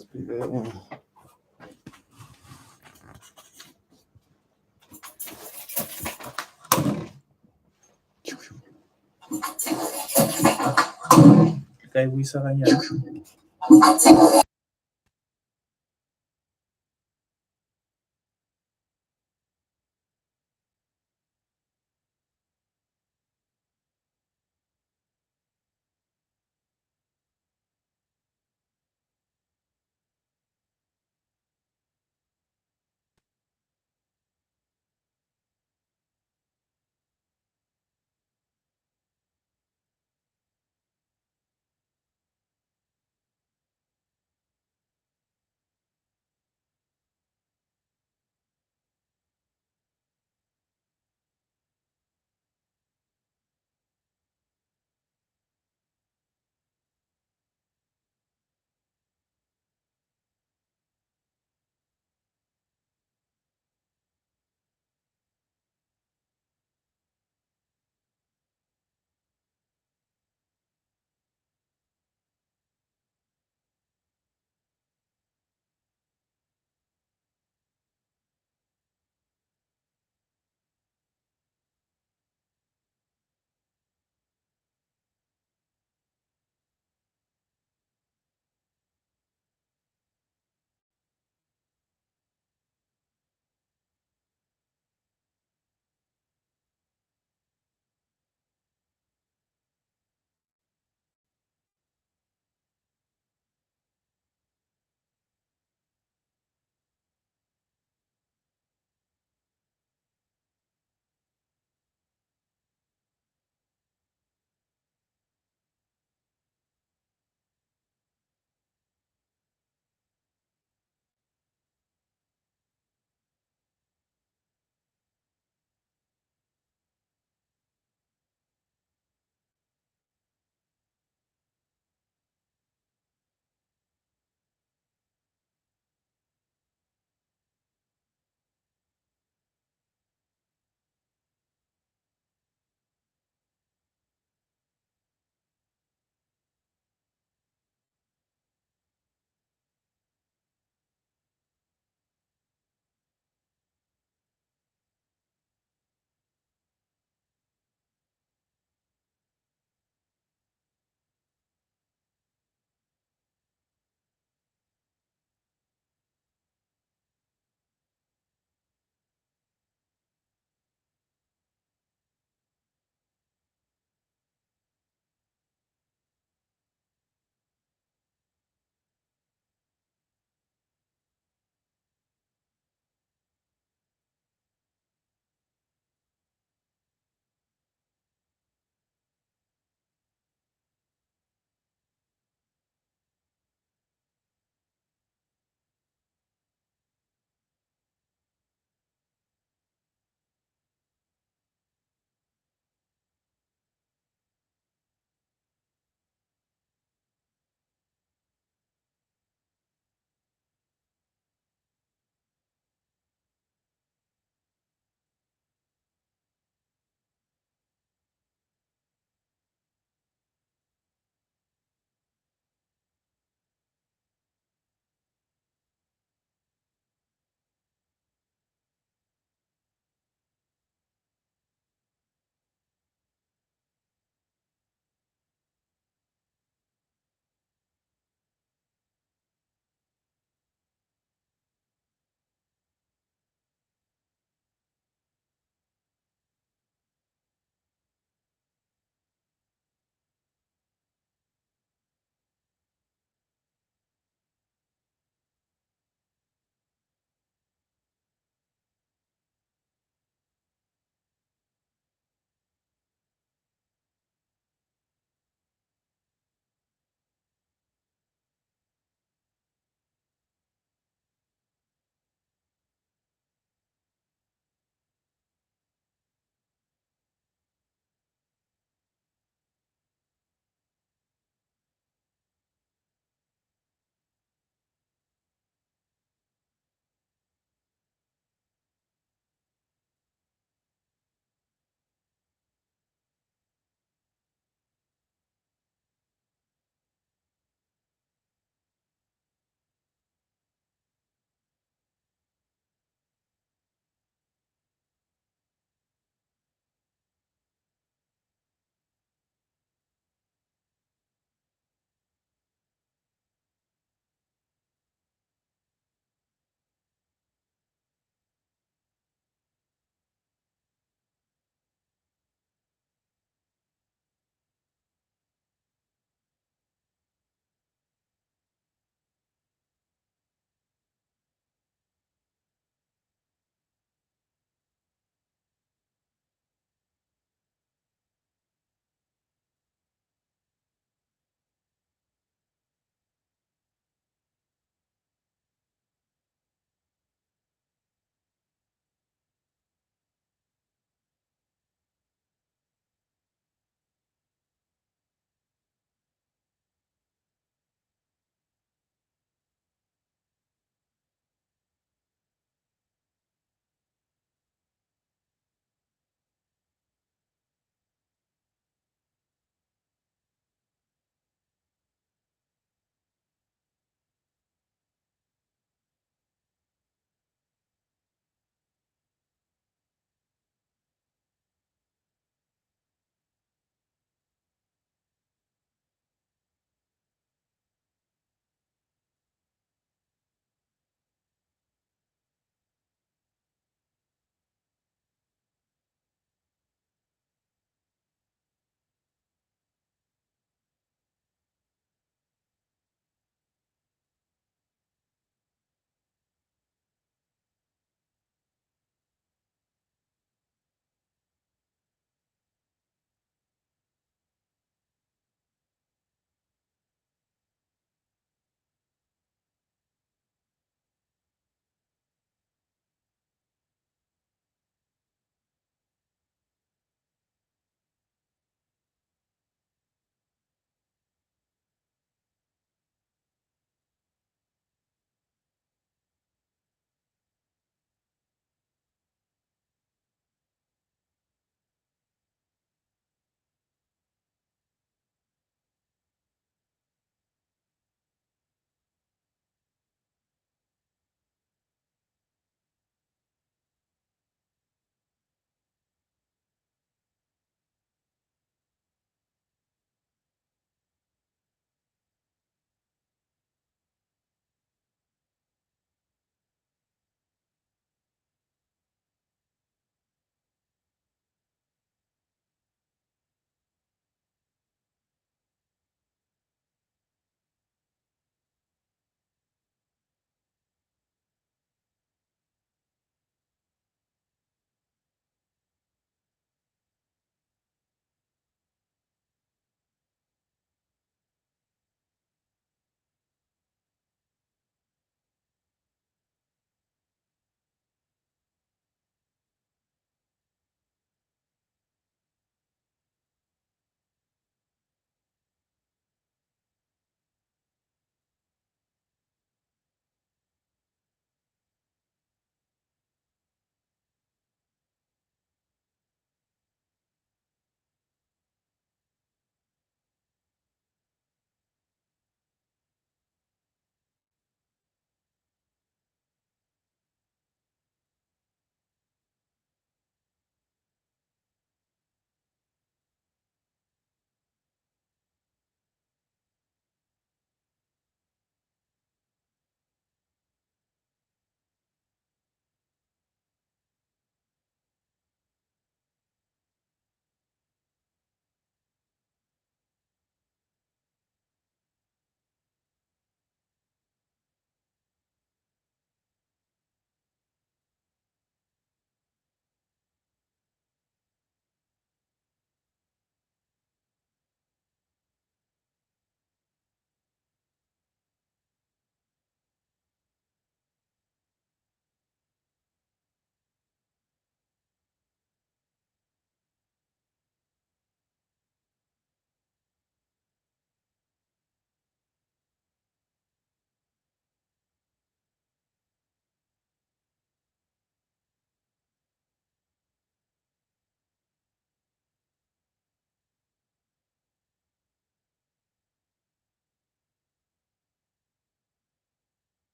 must be there. Yeah. Kaya mo sa kanya.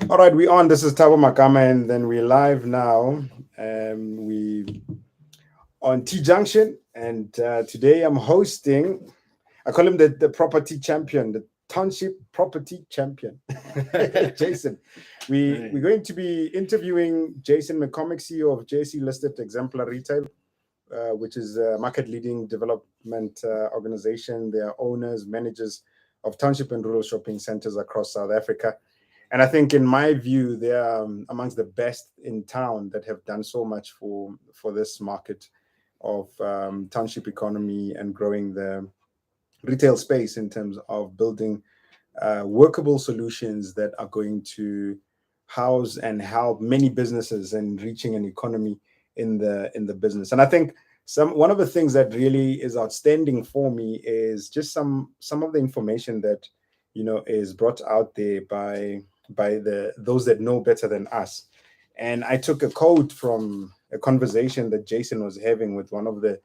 All right, we on. This is Thabo Makama, and then we're live now. We on T-Junction, and today I'm hosting. I call him the property champion, the Township property champion, Jason. We're going to be interviewing Jason McCormick, CEO of JSE listed Exemplar REITail, which is a market-leading development organization. They are owners, managers of township and rural shopping centers across South Africa. And I think, in my view, they are amongst the best in town that have done so much for this market of township economy and growing the retail space in terms of building workable solutions that are going to house and help many businesses and reaching an economy in the business. And I think one of the things that really is outstanding for me is just some of the information that is brought out there by those that know better than us. And I took a quote from a conversation that Jason was having with one of the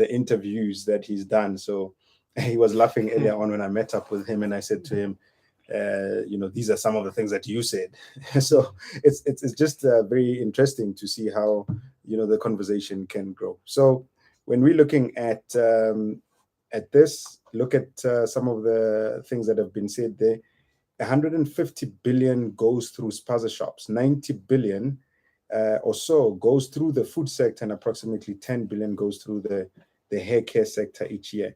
interviews that he's done. So he was laughing earlier on when I met up with him, and I said to him, these are some of the things that you said. So it's just very interesting to see how the conversation can grow. So when we're looking at this, look at some of the things that have been said there. 150 billion goes through spaza shops, 90 billion or so goes through the food sector, and approximately 10 billion goes through the hair care sector each year.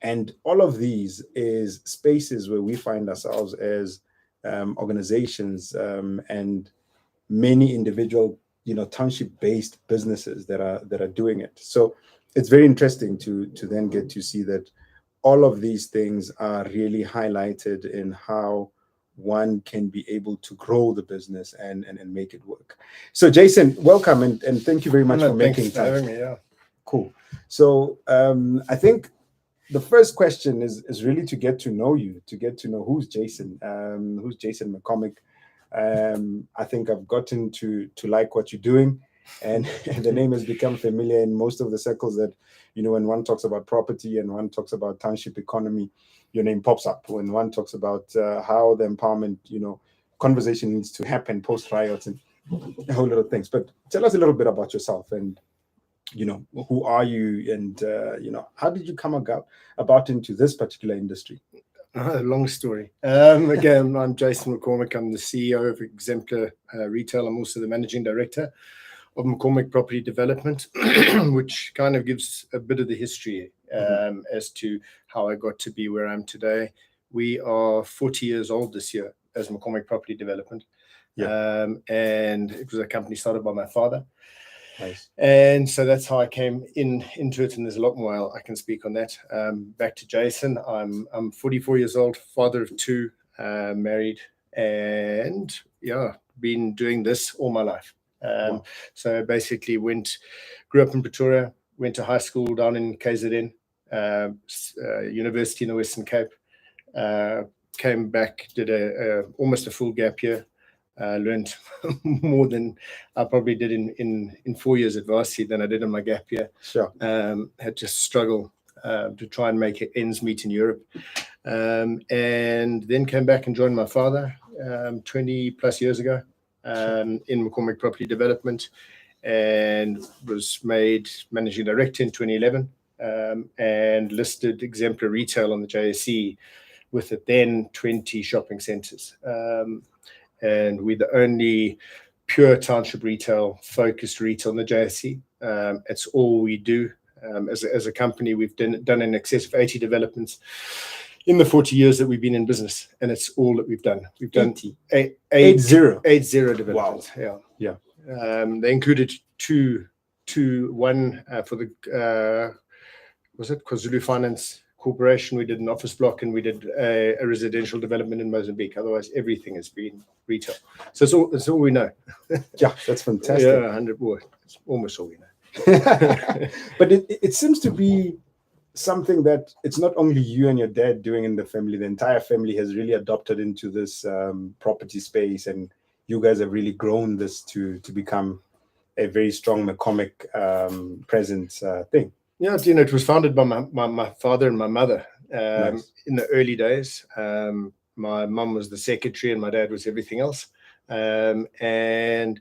And all of these is spaces where we find ourselves as organizations and many individual, township-based businesses that are doing it. So it's very interesting to then get to see that all of these things are really highlighted in how one can be able to grow the business and make it work. So Jason, welcome, and thank you very much for making time. Having me, yeah. Cool. So I think the first question is really to get to know you, to get to know who's Jason McCormick. I think I've gotten to like what you're doing, and the name has become familiar in most of the circles that, when one talks about property and one talks about township economy, your name pops up. When one talks about how the empowerment, conversation needs to happen post riots and a whole lot of things. But tell us a little bit about yourself and, who are you, and, how did you come about into this particular industry? Long story. Again, I'm Jason McCormick. I'm the CEO of Exemplar REITail. I'm also the managing director of McCormick Property Development, which kind of gives a bit of the history as to how I got to be where I am today. We are 40 years old this year as McCormick Property Development. Yeah. And it was a company started by my father. Nice. And so that's how I came into it, and there's a lot more I can speak on that. Back to Jason. I'm 44 years old, father of two, married, and been doing this all my life. Wow. So basically grew up in Pretoria, went to high school down in KZN, university in the Western Cape, came back, did almost a full gap year, learned more than I probably did in 4 years at varsity than I did in my gap year. Sure. Had to struggle to try and make ends meet in Europe. And then came back and joined my father 20 plus years ago. In McCormick Property Development, and was made managing director in 2011, and listed Exemplar REITail on the JSE with it then 20 shopping centers. And we're the only pure township retail focused retail on the JSE. It's all we do. As a company, we've done in excess of 80 developments in the 40 years that we've been in business, and it's all that we've done. We've done 80 developments. Wow. Yeah. They included one for the was it KwaZulu Finance Corporation. We did an office block, and we did a residential development in Mozambique. Otherwise, everything has been retail. So it's all we know. Yeah, that's fantastic. Yeah, 100 more. It's almost all we know. But it seems to be something that it's not only you and your dad doing in the family. The entire family has really adopted into this property space, and you guys have really grown this to become a very strong McCormick presence thing. Yeah, it was founded by my father and my mother Nice. in the early days. My mum was the secretary and my dad was everything else. And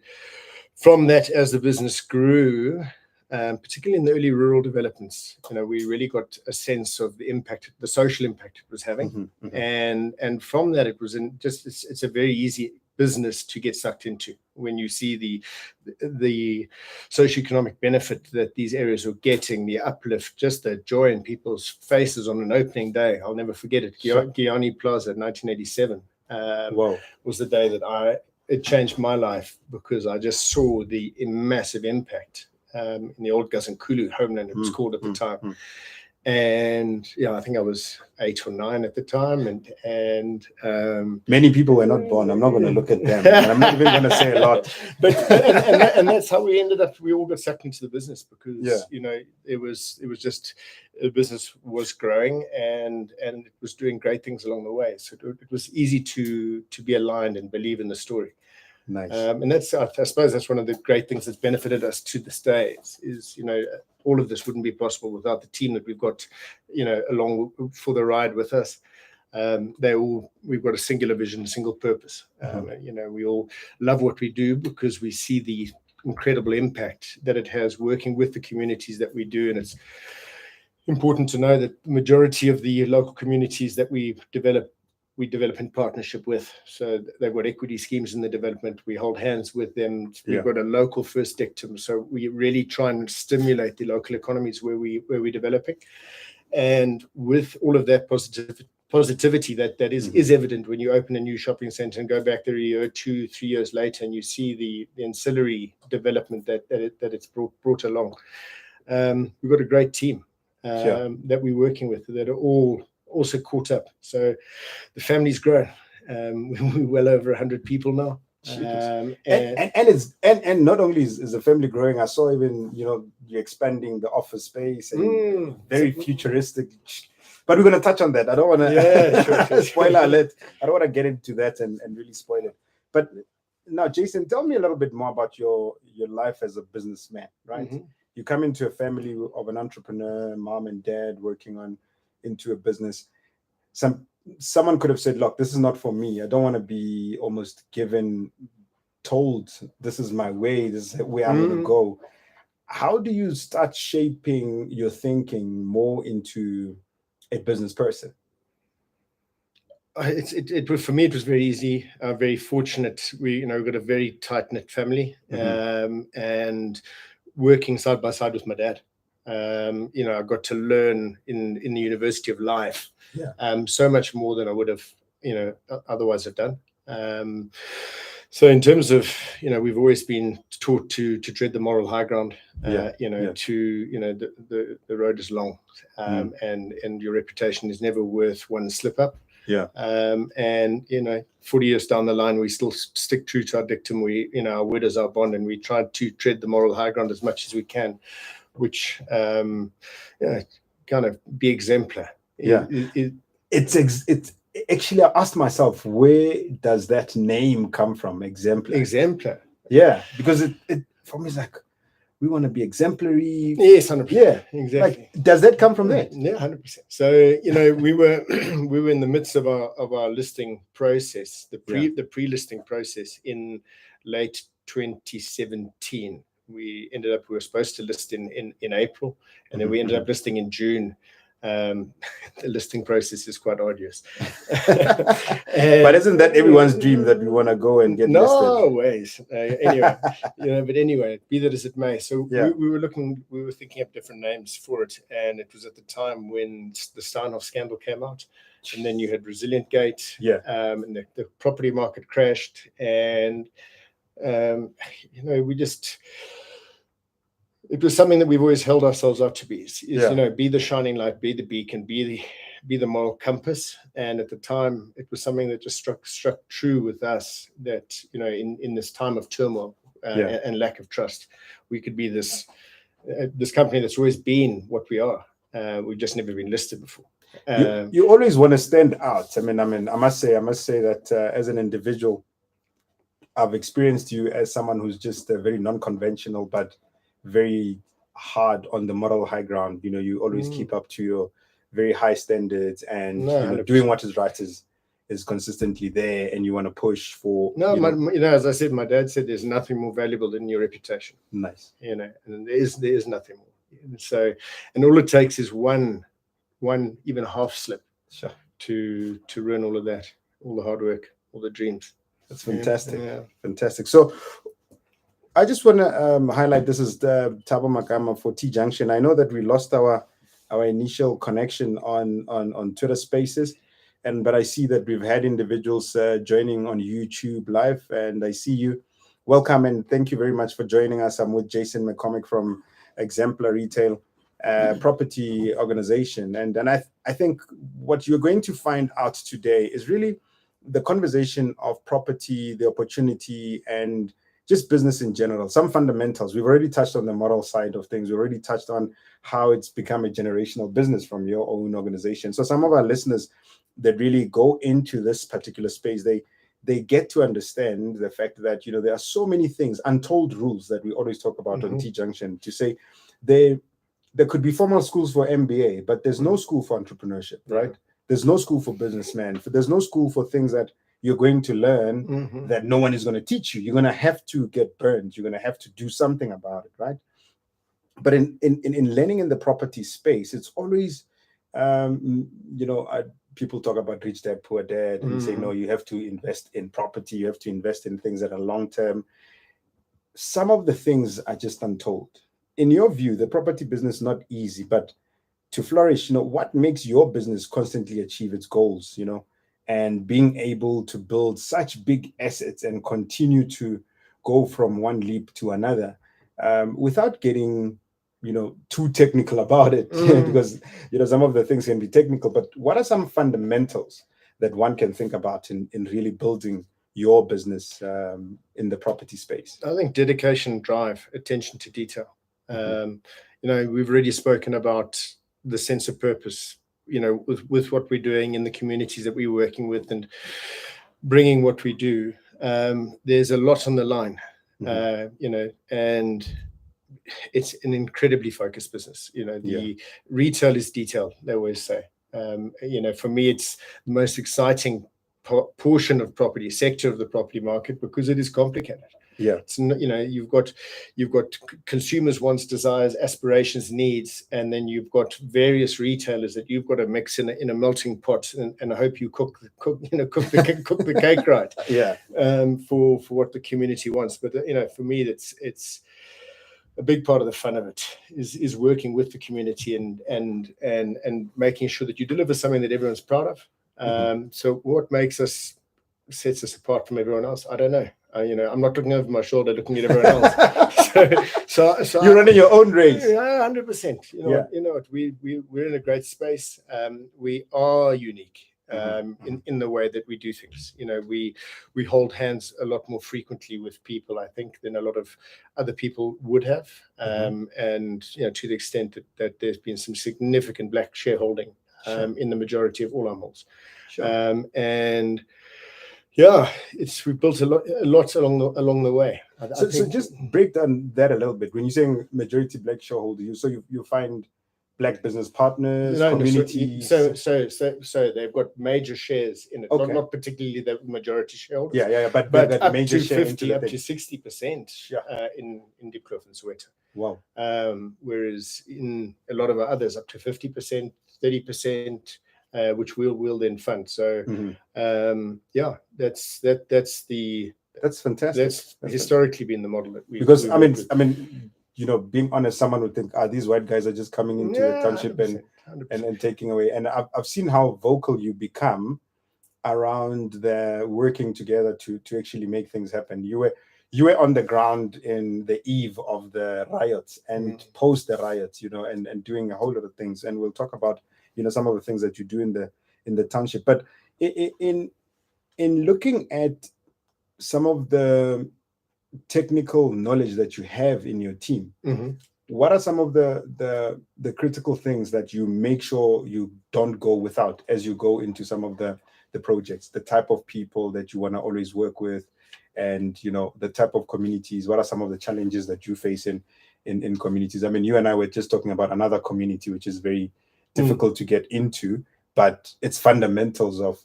from that, as the business grew, particularly in the early rural developments, we really got a sense of the impact, the social impact it was having. And from that, it was it's a very easy business to get sucked into when you see the socioeconomic benefit that these areas are getting, the uplift, just the joy in people's faces on an opening day. I'll never forget it. Guyani Plaza, 1987, was the day that it changed my life, because I just saw the massive impact in the old Gazankulu homeland, it was called at the time. And I think I was 8 or 9 at the time, and many people were not born. I'm not going to look at them, and I'm not even going to say a lot. But and that's how we ended up. We all got sucked into the business because it was just, the business was growing and it was doing great things along the way. So it was easy to be aligned and believe in the story. Nice. And that's, I suppose that's one of the great things that's benefited us to this day is all of this wouldn't be possible without the team that we've got, along for the ride with us. We've got a singular vision, a single purpose. We all love what we do because we see the incredible impact that it has working with the communities that we do. And it's important to know that the majority of the local communities that we develop in partnership with. So they've got equity schemes in the development. We hold hands with them. We've got a local first dictum. So we really try and stimulate the local economies where we're developing. And with all of that positivity that is evident when you open a new shopping center and go back there a year, 2, 3 years later, and you see the ancillary development that it's brought along. We've got a great team that we're working with that are all also caught up. So the family's grown. We're well over 100 people now. And not only is the family growing, I saw even you're expanding the office space and very futuristic. But we're going to touch on that. I don't want to sure. Spoiler alert. I don't want to get into that and really spoil it. But now, Jason, tell me a little bit more about your life as a businessman, right? You come into a family of an entrepreneur, mom and dad working into a business. Someone could have said, look, this is not for me. I don't want to be almost told this is my way, this is where I'm going to go. How do you start shaping your thinking more into a business person? For me, it was very easy. Very fortunate. We've got a very tight-knit family, and working side by side with my dad. I got to learn in the University of Life so much more than I would have, otherwise have done. So in terms of, we've always been taught to tread the moral high ground. The road is long, and your reputation is never worth one slip up. And 40 years down the line, we still stick true to our dictum. Our word is our bond, and we try to tread the moral high ground as much as we can, which kind of be exemplar. It's actually, I asked myself, where does that name come from? Exemplar. Yeah, because it for me is like, we want to be exemplary. Yes, 100%. Yeah, exactly. Like, does that come from there? Yeah, 100%. So we were in the midst of our listing process, the pre-listing process in late 2017. We were supposed to list in April, and then we ended up listing in June. The listing process is quite arduous. But isn't that everyone's dream that we want to go and get listed? No ways. Anyway, be that as it may. So we were thinking up different names for it, and it was at the time when the Steinhoff scandal came out, and then you had Resilient Gate, and the property market crashed, and it was something that we've always held ourselves up to be, be the shining light, be the beacon, be the moral compass. And at the time, it was something that just struck true with us that, in this time of turmoil and lack of trust, we could be this company that's always been what we are. We've just never been listed before. You always want to stand out. I mean, I must say that as an individual, I've experienced you as someone who's just very non-conventional, but very hard on the moral high ground. You always keep up to your very high standards and doing what is right is consistently there and you want to push for. No, as I said, my dad said there's nothing more valuable than your reputation. Nice. And there is nothing more. So, and all it takes is one even half slip to ruin all of that, all the hard work, all the dreams. That's fantastic. Fantastic. So I just want to highlight, this is the Thabo Makama for T-Junction. I know that we lost our initial connection on Twitter Spaces, but I see that we've had individuals joining on YouTube Live, and I see you. Welcome and thank you very much for joining us. I'm with Jason McCormick from Exemplar REITail property organization, and I think what you're going to find out today is really the conversation of property, the opportunity, and just business in general, some fundamentals. We've already touched on the moral side of things. We already touched on how it's become a generational business from your own organization. So some of our listeners that really go into this particular space, they get to understand the fact that, there are so many things, untold rules that we always talk about on T-Junction, to say there could be formal schools for MBA, but there's no school for entrepreneurship, right? There's no school for businessmen. There's no school for things that you're going to learn that no one is going to teach you. You're going to have to get burned. You're going to have to do something about it, right? But in learning in the property space, it's always, people talk about rich dad, poor dad, and say, no, you have to invest in property. You have to invest in things that are long-term. Some of the things are just untold. In your view, the property business is not easy, but to flourish, what makes your business constantly achieve its goals, and being able to build such big assets and continue to go from one leap to another without getting, too technical about it, because, some of the things can be technical, but what are some fundamentals that one can think about in really building your business in the property space? I think dedication, drive, attention to detail. We've already spoken about the sense of purpose, with what we're doing in the communities that we're working with and bringing what we do. There's a lot on the line, and it's an incredibly focused business. The retail is detail, they always say. For me, it's the most exciting portion of property, sector of the property market, because it is complicated. It's, you've got consumers' wants, desires, aspirations, needs, and then you've got various retailers that you've got to mix in a melting pot, and I hope you cook the cake right. For what the community wants. But for me, it's a big part of the fun of it is working with the community and making sure that you deliver something that everyone's proud of. So what sets us apart from everyone else? I don't know. I'm not looking over my shoulder, looking at everyone else. so you're running your own race. 100%. You know what? We're in a great space. We are unique in the way that we do things. We hold hands a lot more frequently with people, I think, than a lot of other people would have. And to the extent that there's been some significant black shareholding in the majority of all our malls. We've built a lot along the way. So just break down that a little bit. When you're saying majority black shareholder, so you find black business partners, communities. So they've got major shares in it. Okay. Not particularly the majority shareholders. But up major to share 50, up to 60% in Diepkloof and Soweto. Wow. Whereas in a lot of our others, up to 50%, 30%. Which we'll then fund. So that's fantastic. That's historically been the model that we. Because I mean, being honest, someone would think, these white guys are just coming into the township 100%. and taking away. And I've seen how vocal you become around the working together to actually make things happen. You were on the ground in the eve of the riots and post the riots, and doing a whole lot of things. And we'll talk about some of the things that you do in the township. But in looking at some of the technical knowledge that you have in your team, what are some of the critical things that you make sure you don't go without as you go into some of the projects, the type of people that you want to always work with, and the type of communities? What are some of the challenges that you face in communities? I mean, you and I were just talking about another community which is very difficult to get into, but it's fundamentals of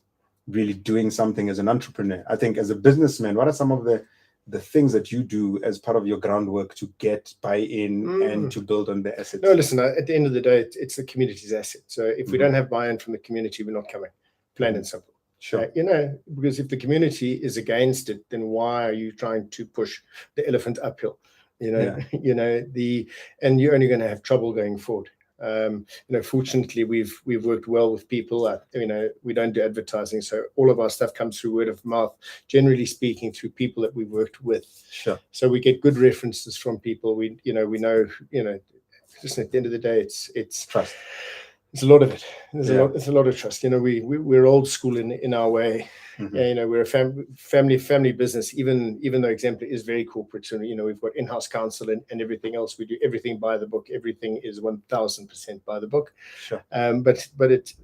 really doing something as an entrepreneur. I think as a businessman, what are some of the things that you do as part of your groundwork to get buy-in and to build on the assets? No, listen, at the end of the day, it's the community's asset. So if we don't have buy-in from the community, we're not coming, plain and simple. Sure. Because if the community is against it, then why are you trying to push the elephant uphill? And you're only going to have trouble going forward. Fortunately, we've worked well with people. We don't do advertising, so all of our stuff comes through word of mouth, generally speaking, through people that we've worked with. Sure. So we get good references from people. We know. Just at the end of the day, it's trust. It's a lot of it. It's a lot of trust. We're old school in our way. We're a family business. Even though Exemplar is very corporate, so we've got in-house counsel and everything else. We do everything by the book. Everything is 1,000% by the book. Sure. But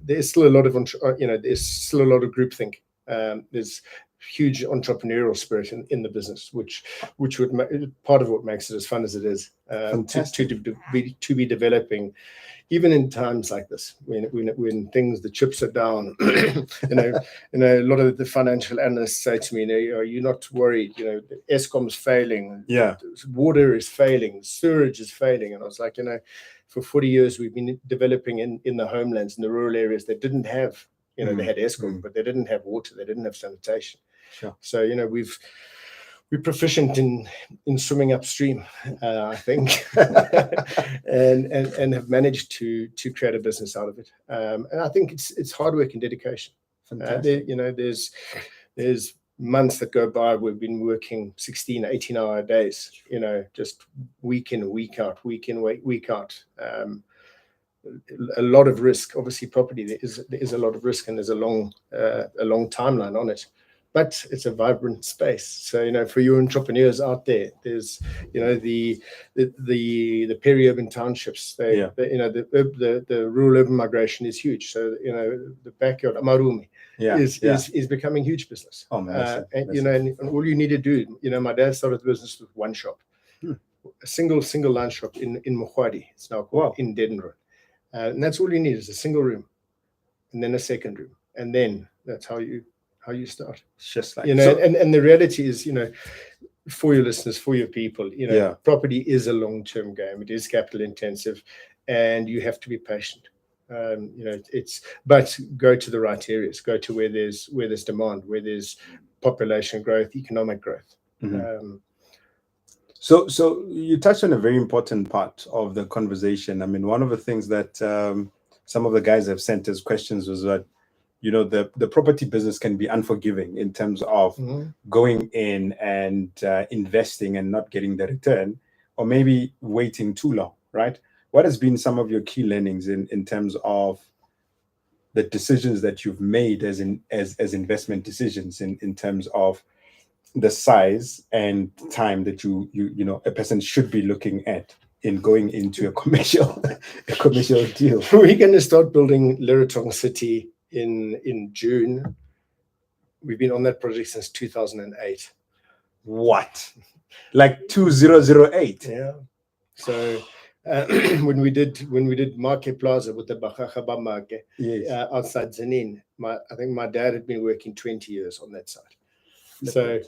there's still a lot of there's still a lot of groupthink. There's huge entrepreneurial spirit in the business, which would part of what makes it as fun as it is to be developing, even in times like this when things, the chips are down. A lot of the financial analysts say to me, are you not worried? Eskom's failing, water is failing, sewage is failing. And I was like, for 40 years we've been developing in the homelands, in the rural areas that didn't have, they had Eskom, but they didn't have water, they didn't have sanitation. Sure. So we're proficient in swimming upstream, I think, and have managed to create a business out of it. And I think it's hard work and dedication. There's months that go by we've been working 16, 18-hour days, just week in, week out, week in, week out. A lot of risk. Obviously, property, there is a lot of risk, and there's a long timeline on it. But it's a vibrant space. So for you entrepreneurs out there, there's the peri-urban townships. The rural urban migration is huge. So the backyard Amarumi is becoming huge business. Oh man, and all you need to do. My dad started the business with one shop, a single line shop in Mokwadi. It's now called in Dedenron. And that's all you need is a single room, and then a second room, and then that's how you start. It's just like and the reality is, for your listeners, for your people, property is a long-term game. It is capital intensive, and you have to be patient. But go to the right areas. Go to where there's demand, where there's population growth, economic growth. So you touched on a very important part of the conversation. I mean, one of the things that some of the guys have sent as questions was that, the property business can be unforgiving in terms of going in and investing and not getting the return, or maybe waiting too long, right? What has been some of your key learnings in terms of the decisions that you've made as investment decisions in terms of the size and time that a person should be looking at in going into a commercial deal? We're going to start building Leratong City in June. We've been on that project since 2008. What? Like 2008? Yeah. So when we did Market Plaza with the Bakaka Market outside Zanin, I think my dad had been working 20 years on that site. So,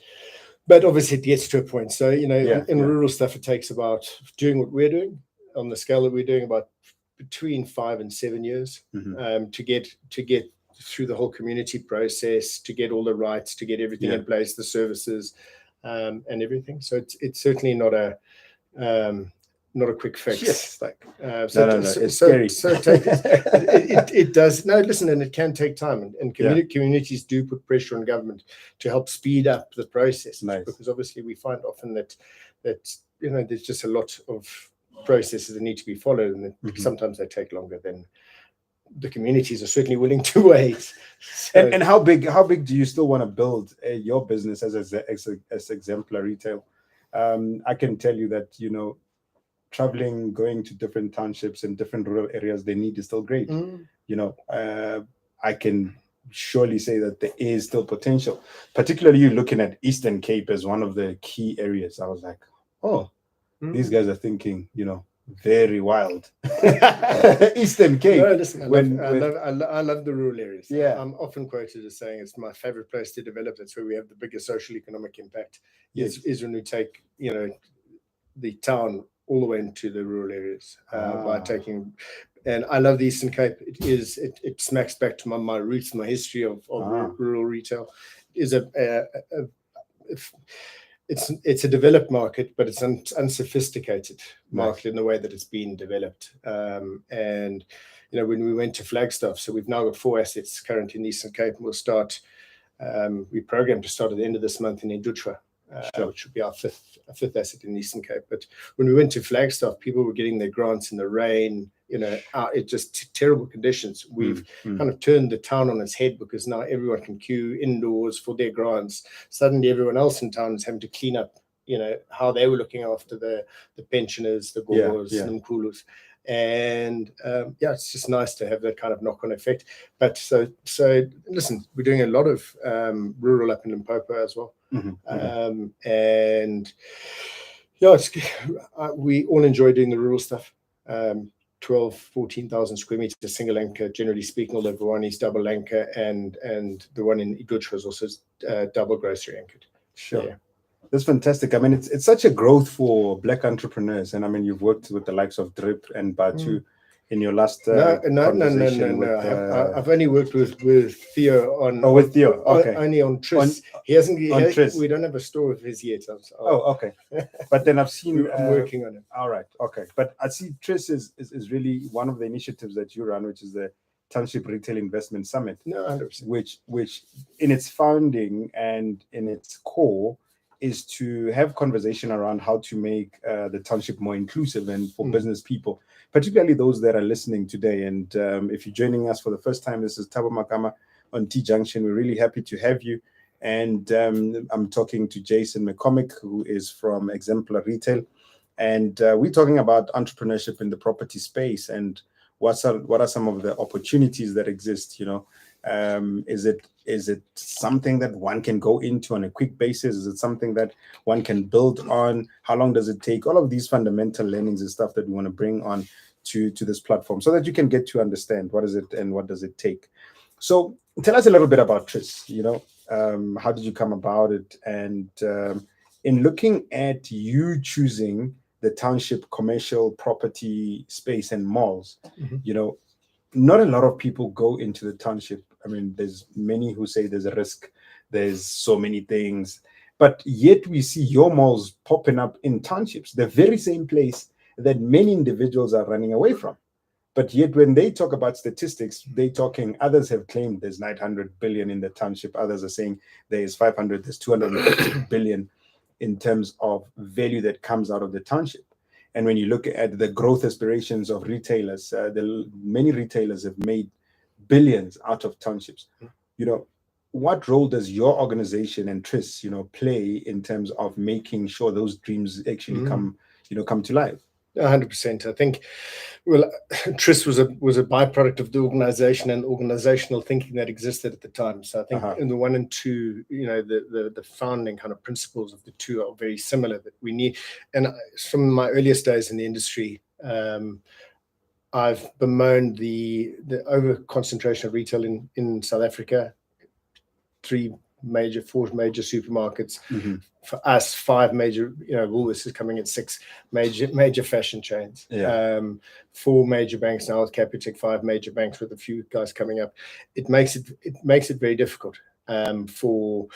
but obviously it gets to a point. So, in rural stuff, it takes about, doing what we're doing on the scale that we're doing, about between 5 and 7 years to get through the whole community process, to get all the rights, to get everything in place, the services, and everything. So it's certainly not a quick fix. Yes. It's scary. It does. No, listen, and it can take time, and communities do put pressure on government to help speed up the process. Nice. Because obviously we find often that there's just a lot of processes that need to be followed, and sometimes they take longer than the communities are certainly willing to wait. So, and how big do you still want to build your business as Exemplar REITail? I can tell you that traveling, going to different townships and different rural areas, the need is still great. I can surely say that there is still potential, particularly you looking at Eastern Cape as one of the key areas. I was like, these guys are thinking, very wild. Eastern Cape. No, listen, I love the rural areas. Yeah. I'm often quoted as saying it's my favorite place to develop. That's where we have the biggest social economic impact. Yes. Is when we take, the town all the way into the rural areas by taking. And I love the Eastern Cape. It smacks back to my roots, my history of rural retail. Is it's a developed market, but it's an unsophisticated market in the way that it's been developed. And when we went to Flagstaff, so we've now got 4 assets currently in the Eastern Cape, and we'll start. We programmed to start at the end of this month in Indutra, which would be our fifth asset in the Eastern Cape. But when we went to Flagstaff, people were getting their grants in the rain. It just terrible conditions. We've kind of turned the town on its head, because now everyone can queue indoors for their grants. Suddenly everyone else in town is having to clean up, how they were looking after the pensioners, the Gors, and Mkulus. And it's just nice to have that kind of knock-on effect. But so listen, we're doing a lot of rural up in Limpopo as well. And we all enjoy doing the rural stuff. 14,000 square meters, single anchor, generally speaking, although Bawani's double anchor, and the one in Idutra is also double grocery anchored. Sure. Yeah. That's fantastic. I mean, it's such a growth for Black entrepreneurs. And I mean, you've worked with the likes of Drip and Batu in your last No. I've only worked with Theo on. Oh, with Theo. Okay. Only on Tris. Tris. We don't have a store of his yet. Okay. But then I've seen. I'm working on it. All right. Okay. But I see Tris is really one of the initiatives that you run, which is the Township Retail Investment Summit. No, 100%. Which in its founding and in its core is to have conversation around how to make the township more inclusive and for business people, particularly those that are listening today. And if you're joining us for the first time, this is Thabo Makama on T-Junction. We're really happy to have you. And I'm talking to Jason McCormick, who is from Exemplar REITail. And we're talking about entrepreneurship in the property space and what are some of the opportunities that exist, Is it something that one can go into on a quick basis? Is it something that one can build on? How long does it take? All of these fundamental learnings and stuff that we want to bring on to this platform so that you can get to understand what is it and what does it take. So tell us a little bit about Tris. How did you come about it? And in looking at you choosing the township commercial property space and malls, not a lot of people go into the township. I mean, there's many who say there's a risk. There's so many things. But yet we see your malls popping up in townships, the very same place that many individuals are running away from. But yet when they talk about statistics, others have claimed there's 900 billion in the township. Others are saying there's 500, there's 250 billion in terms of value that comes out of the township. And when you look at the growth aspirations of retailers, many retailers have made billions out of townships. What role does your organization and Tris, play in terms of making sure those dreams actually come to life? 100%. I think, Tris was a byproduct of the organization and organizational thinking that existed at the time. So I think in the 1 and 2, the founding kind of principles of the two are very similar that we need. And from my earliest days in the industry, I've bemoaned the over concentration of retail in South Africa. 4 major supermarkets. For us, 5 major, Woolworths is coming at 6 major fashion chains. 4 major banks now with Capitec, 5 major banks with a few guys coming up. It makes it very difficult for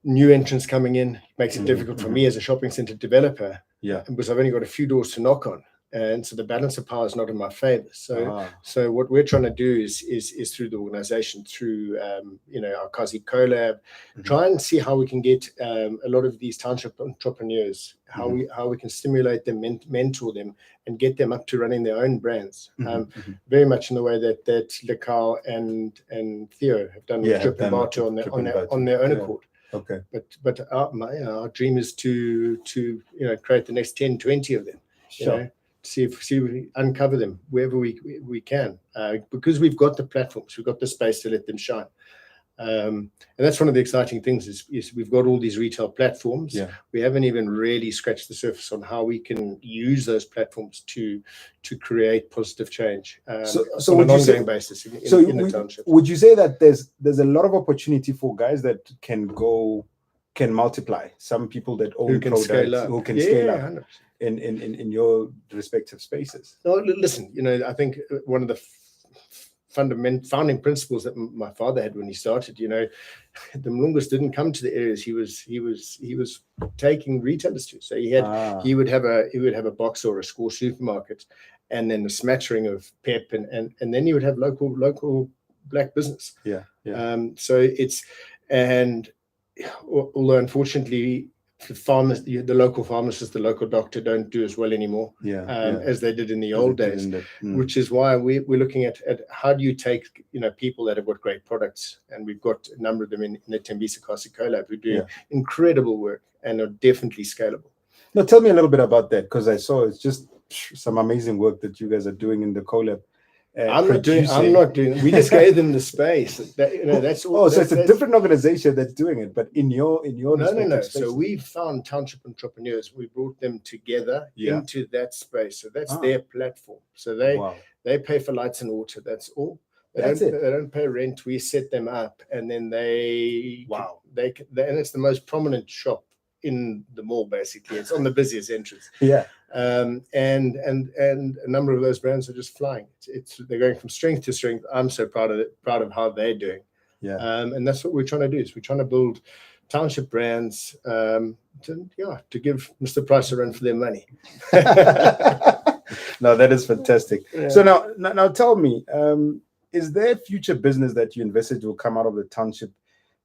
new entrants coming in. It makes it difficult for me as a shopping center developer. Because I've only got a few doors to knock on. And so the balance of power is not in my favor. So what we're trying to do is through the organization, through our Kazi collab, try and see how we can get a lot of these township entrepreneurs, how we can stimulate them, mentor them, and get them up to running their own brands. Very much in the way that Lekau and Theo have done with Drip and Batu on their own accord. Okay. But our dream is to create the next 10, 20 of them. Sure. See if we uncover them wherever we can, because we've got the platforms, we've got the space to let them shine. And that's one of the exciting things is we've got all these retail platforms. Yeah. We haven't even really scratched the surface on how we can use those platforms to create positive change So on would an you say- ongoing basis in the would, township. would you say that there's a lot of opportunity for guys that can multiply? Some people that own Who can products scale up. who can Yeah, scale up 100%. in your respective spaces. No, listen, I think one of the founding principles that my father had when he started, the Mlungus didn't come to the areas he was taking retailers to. So he would have a box or a score supermarket, and then a smattering of Pep, and then he would have local black business. Yeah. So it's, and although unfortunately the farmers, the local pharmacist, the local doctor don't do as well anymore as they did in the old days, which is why we're looking at how do you take people that have got great products, and we've got a number of them in the Tembisa Kasi Collab who do incredible work and are definitely scalable. Now tell me a little bit about that, because I saw it's just some amazing work that you guys are doing in the collab. I'm not doing. We just gave them the space. That's all. So it's a different organization that's doing it, but in your no. spaces. So we found Township entrepreneurs. We brought them together into that space. So that's their platform. So they pay for lights and water. That's all. They don't pay rent. We set them up, and then they and it's the most prominent shop in the mall. Basically, it's on the busiest entrance. And a number of those brands are just flying. They're going from strength to strength. I'm so proud of how they're doing. And that's what we're trying to do. Is we're trying to build Township brands to give Mr. Price a run for their money. No, that is fantastic. So now tell me, is there future business that you envisage will come out of the Township?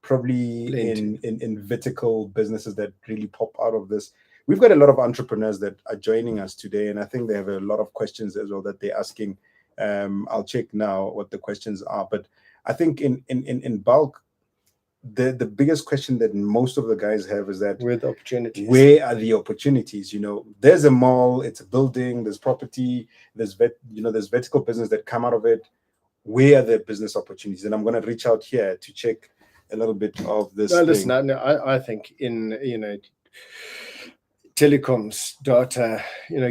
Probably in vertical businesses that really pop out of this. We've got a lot of entrepreneurs that are joining us today, and I think they have a lot of questions as well that they're asking. I'll check now what the questions are, but I think in bulk, the biggest question that most of the guys have is that where are the opportunities? There's a mall, it's a building, there's property, there's vertical business that come out of it. Where are the business opportunities? And I'm going to reach out here to check a little bit of this. I think in telecoms data,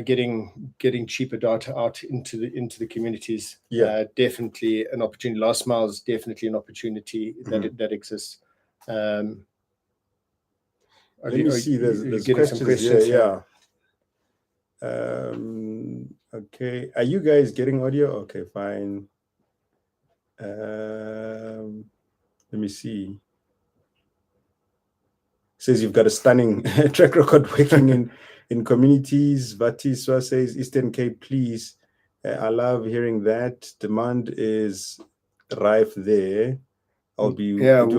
getting cheaper data out into the communities, definitely an opportunity. Last mile is definitely an opportunity that exists. Let me see. There's questions here. Okay. Are you guys getting audio? Okay, fine. Let me see. Says you've got a stunning track record working in communities. Vatiswa says Eastern Cape, please. I love hearing that. Demand is rife there. It will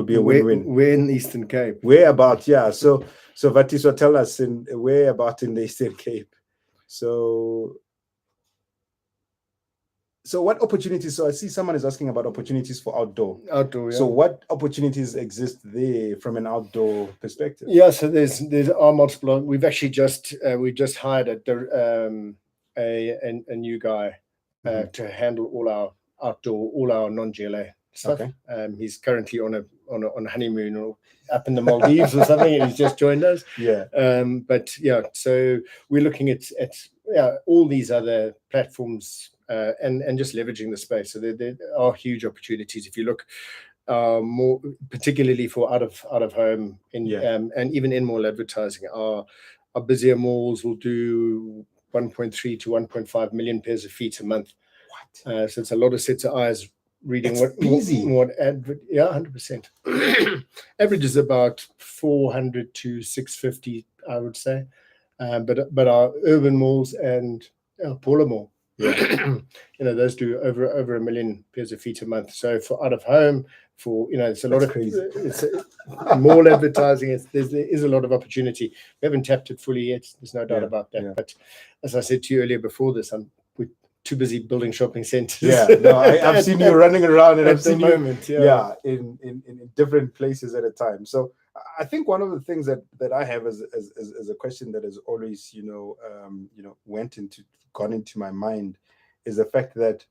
be a win-win. Where in Eastern Cape? Where about? Yeah. So Vatiswa, tell us where about in the Eastern Cape. So what opportunities? So I see someone is asking about opportunities for outdoor. So what opportunities exist there from an outdoor perspective? Yeah, so there's multiple. We've actually just hired a new guy to handle all our outdoor, all our non-GLA stuff. Okay. He's currently on a honeymoon or up in the Maldives or something, and he's just joined us. So we're looking at all these other platforms. And just leveraging the space. So there are huge opportunities if you look more particularly for out of home and even in mall advertising. Our busier malls will do 1.3 to 1.5 million pairs of feet a month. What? So it's a lot of sets of eyes reading what busy. What advert. 100%. Average is about 400 to 650, I would say. But our urban malls and Paula Mall, those do over 1 million pairs of feet a month. So for out of home, it's a lot of crazy. It's mall advertising. There is a lot of opportunity. We haven't tapped it fully yet. There's no doubt about that. But as I said to you earlier before this, we're too busy building shopping centers. I've seen you running around, and I've seen you in different places at a time. So I think one of the things that I have as a question that has always gone into my mind is the fact that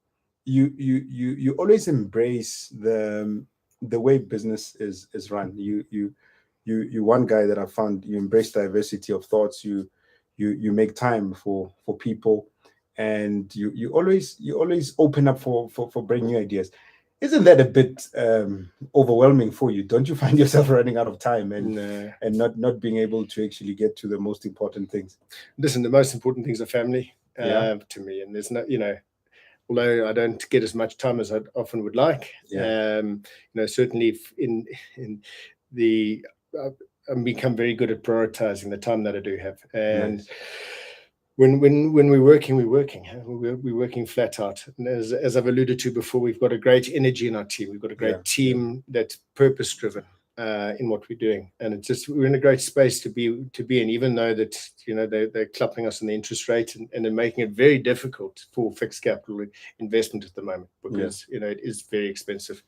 you always embrace the the way business is run. You one guy that I found. You embrace diversity of thoughts. You make time for people, and you always open up for brand new ideas. Isn't that a bit overwhelming for you? Don't you find yourself running out of time and No. and not being able to actually get to the most important things? Listen, the most important things are family Yeah. to me, and there's no, although I don't get as much time as I often would like, certainly in the I've become very good at prioritizing the time that I do have, and Nice. when we're working, we're working flat out. And as I've alluded to before, we've got a great energy in our team. We've got a great team that's purpose driven in what we're doing, and it's just we're in a great space to be in. Even though that they're clapping us on the interest rate and they're making it very difficult for fixed capital investment at the moment because it is very expensive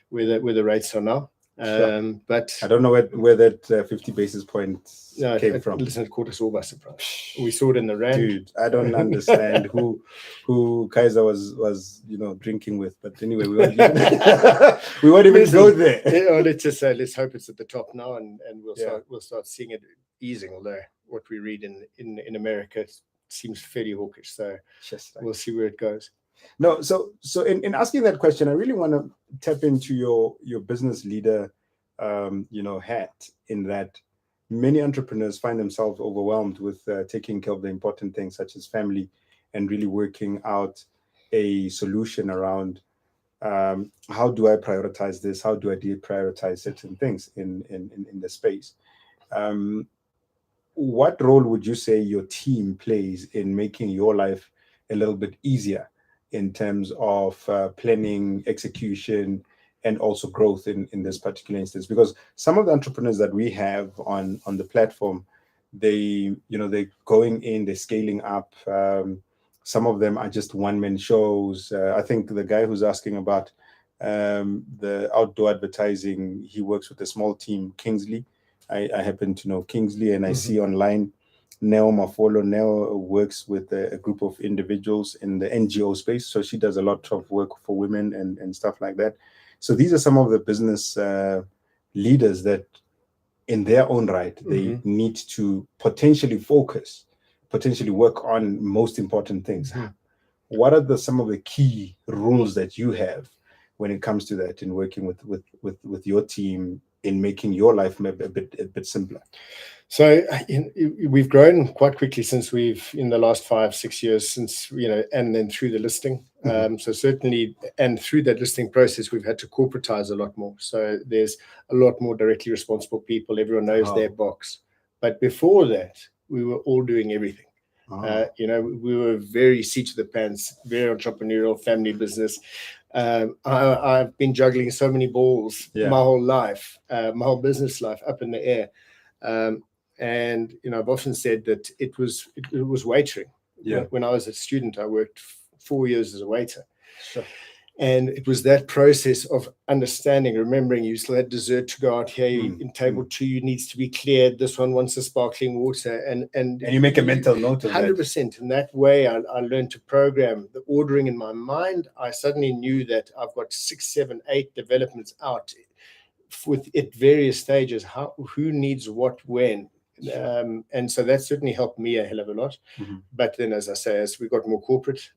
where the rates are now. Sure. But I don't know where that 50 basis points came from. Listen, it caught us all by surprise. We saw it in the rand. Dude, I don't understand who Kaiser was drinking with, but anyway, we won't even go there. Let's just say let's hope it's at the top now, and we'll start seeing it easing. Although what we read in America seems fairly hawkish, so we'll see where it goes. No, so in asking that question, I really want to tap into your business leader, hat, in that many entrepreneurs find themselves overwhelmed with taking care of the important things such as family and really working out a solution around how do I prioritize this? How do I deprioritize certain things in the space? What role would you say your team plays in making your life a little bit easier in terms of planning, execution, and also growth in this particular instance? Because some of the entrepreneurs that we have on the platform, they're going in, they're scaling up. Some of them are just one-man shows. I think the guy who's asking about the outdoor advertising, he works with a small team, Kingsley. I happen to know Kingsley, and I see online Neo Mafolo. Neo works with a group of individuals in the NGO space. So she does a lot of work for women and stuff like that. So these are some of the business leaders that in their own right, they need to potentially work on most important things. What are some of the key rules that you have when it comes to that in working with your team in making your life a bit simpler? So we've grown quite quickly since in the last 5-6 years since, and then through the listing. So certainly, and through that listing process, we've had to corporatize a lot more. So there's a lot more directly responsible people. Everyone knows their box. But before that, we were all doing everything. We were very seat to the pants, very entrepreneurial, family business. I've been juggling so many balls my whole life, my whole business life up in the air. And I've often said that it was waitering. When I was a student, I worked 4 years as a waiter. Sure. And it was that process of understanding, remembering you still had dessert to go out here. In table 2 needs to be cleared. This one wants the sparkling water. And you make a mental note of 100%. In that way, I learned to program the ordering in my mind. I suddenly knew that I've got 6, 7, 8 developments out with at various stages, who needs what when. And so that certainly helped me a hell of a lot. But then, as I say, as we got more corporate,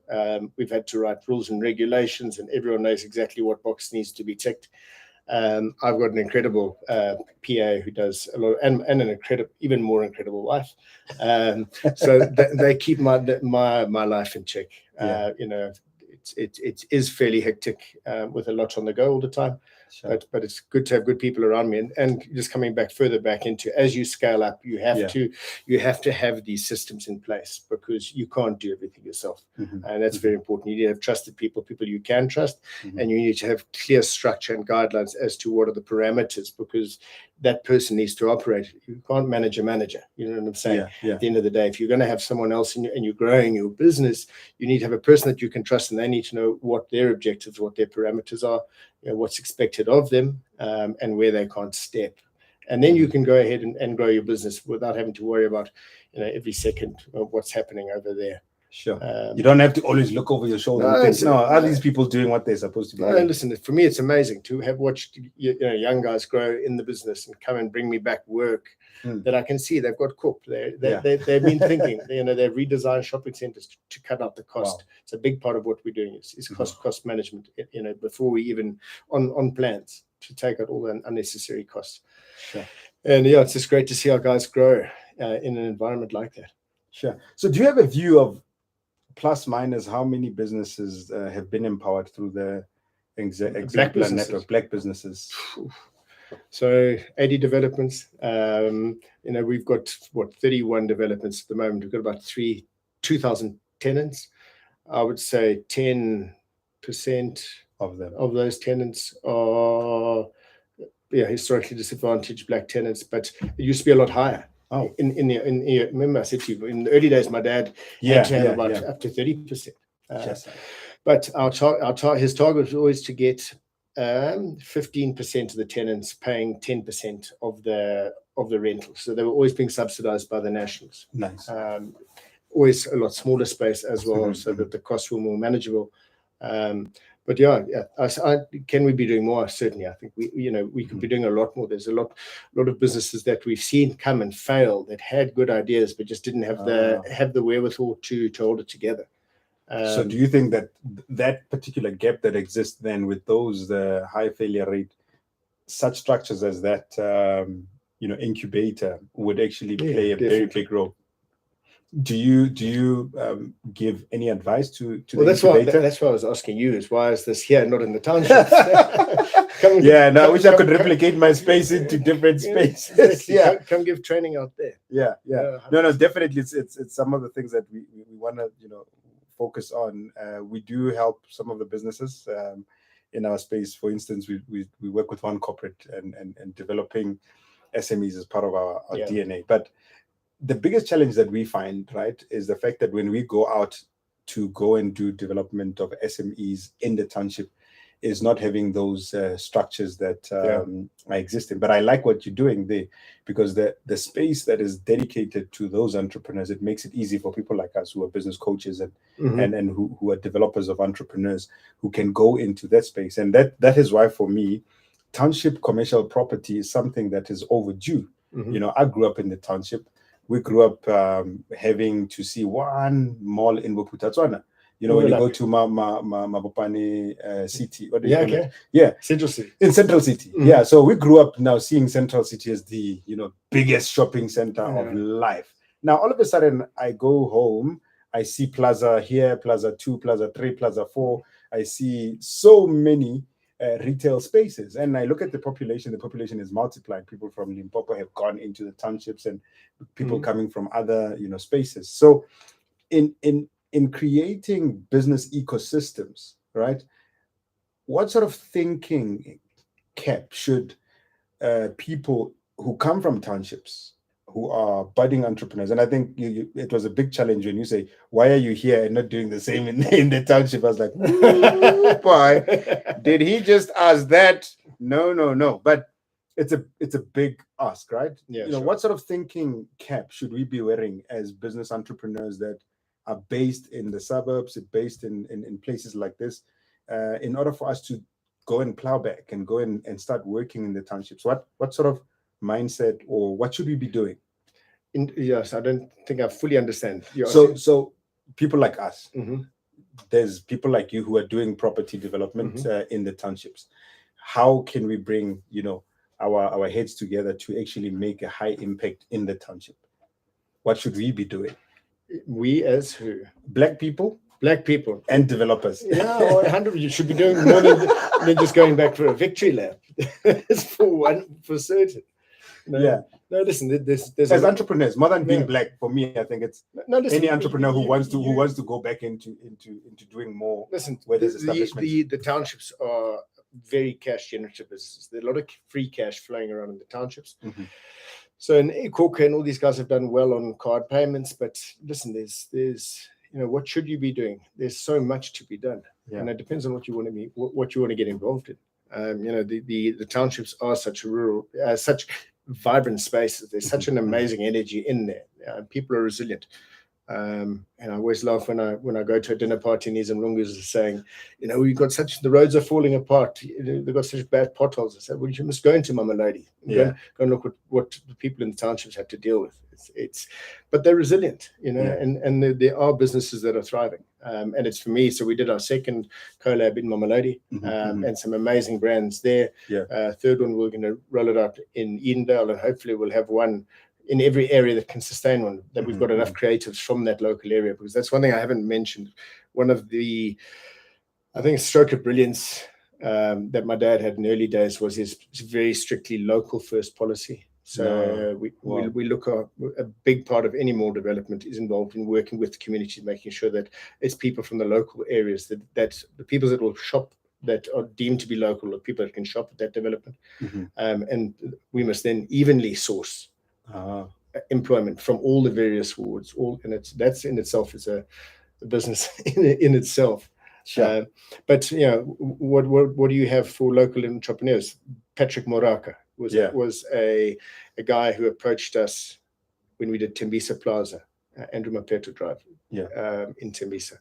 we've had to write rules and regulations, and everyone knows exactly what box needs to be ticked. I've got an incredible PA who does a lot, and an even more incredible wife. So they keep my life in check. It is fairly hectic with a lot on the go all the time. Sure. But it's good to have good people around me, and just coming further back into, as you scale up, you have to have these systems in place, because you can't do everything yourself, and that's very important. You need to have trusted people you can trust, and you need to have clear structure and guidelines as to what are the parameters, because that person needs to operate. You can't manage a manager. You know what I'm saying? At the end of the day, if you're going to have someone else and you're growing your business, you need to have a person that you can trust, and they need to know what their objectives, what their parameters are, what's expected of them, and where they can't step. And then you can go ahead and grow your business without having to worry about every second of what's happening over there. Sure. You don't have to always look over your shoulder and think, are these people doing what they're supposed to be doing? Listen, for me, it's amazing to have watched young guys grow in the business and come and bring me back work that I can see they've got cooked. They've been thinking, they've redesigned shopping centers to cut out the cost. Wow. It's a big part of what we're doing is cost management, before we even on plans to take out all the unnecessary costs. Sure. And it's just great to see our guys grow in an environment like that. Sure. So do you have a view of plus minus how many businesses have been empowered through the Exemplar network, black businesses? So 80 developments. We've got 31 developments at the moment. We've got about 2,000 tenants. I would say 10% of those tenants are historically disadvantaged black tenants, but it used to be a lot higher. Oh, remember I said to you in the early days, my dad had to have about up to 30%. But his target was always to get 15% of the tenants paying 10% of the rental. So they were always being subsidized by the nationals. Nice. Always a lot smaller space as well, so that the costs were more manageable. But can we be doing more? Certainly, I think we could be doing a lot more. There's a lot of businesses that we've seen come and fail that had good ideas but just didn't have the wherewithal to hold it together. So, do you think that particular gap that exists then with the high failure rate, such structures as that incubator would actually play a very big role? Do you give any advice to the incubator? That's why I was asking you, is why is this here, not in the township? I wish I could replicate my space into different spaces. Come give training out there. No, definitely. It's some of the things that we want to focus on. We do help some of the businesses in our space. For instance, we work with one corporate and developing SMEs as part of our DNA. But the biggest challenge that we find, right, is the fact that when we go out to go and do development of SMEs in the township, is not having those structures that are existing. But I like what you're doing there, because the space that is dedicated to those entrepreneurs, it makes it easy for people like us who are business coaches and who are developers of entrepreneurs who can go into that space. And that is why, for me, township commercial property is something that is overdue. I grew up in the township. We grew up having to see one mall in Boputatswana. When you go to Mabopane City. What do you call it? Yeah. Central City. In Central City. Yeah. So we grew up now seeing Central City as the, biggest shopping center of life. Now, all of a sudden, I go home, I see Plaza here, Plaza 2, Plaza 3, Plaza 4. I see so many retail spaces. And I look at the population is multiplying. People from Limpopo have gone into the townships, and people coming from other, spaces. So in creating business ecosystems, right, what sort of thinking cap should people who come from townships, who are budding entrepreneurs, and I think it was a big challenge when you say, why are you here and not doing the same in the township? I was like, boy, did he just ask that? No. But it's a big ask, right? Yeah. Sure. What sort of thinking cap should we be wearing as business entrepreneurs that are based in the suburbs, based in places like this, in order for us to go and plow back and go and start working in the townships? What sort of mindset, or what should we be doing? Yes, I don't think I fully understand. So people like us, there's people like you who are doing property development in the townships. How can we bring our heads together to actually make a high impact in the township? What should we be doing? We as who? Black people and developers. Yeah, 100. You should be doing more than just going back for a victory lap. It's for certain. No, listen. There's as entrepreneurs, more than being black, for me, I think it's any entrepreneur who wants to go back into doing more. Listen, where there's establishments. The townships are very cash generative businesses. There's a lot of free cash flowing around in the townships. So in Ekorka and all these guys have done well on card payments, but listen, there's what should you be doing? There's so much to be done, and it depends on what you want to get involved in. The townships are such rural, such vibrant spaces. There's such an amazing energy in there. People are resilient. And I always laugh when I go to a dinner party and these Mlungus are saying, we've got the roads are falling apart. They've got such bad potholes. I said, well, you must go into Mamelodi. Go and look at what the people in the townships have to deal with. But they're resilient, and there are businesses that are thriving. And it's for me. So we did our second collab in Mamelodi, and some amazing brands there. Third one, we're going to roll it out in Edendale, and hopefully we'll have one in every area that can sustain one, that we've got enough creatives from that local area, because that's one thing I haven't mentioned. One of the, I think, stroke of brilliance that my dad had in the early days was his very strictly local first policy. So we look at a big part of any mall development is involved in working with the community, making sure that it's people from the local areas, that the people that will shop, that are deemed to be local, or people that can shop at that development. And we must then evenly source employment from all the various wards, that's in itself is a business in itself. Sure. But what do you have for local entrepreneurs? Patrick Moraka was a guy who approached us when we did Tembisa Plaza, Andrew Mapeto Drive, in Tembisa,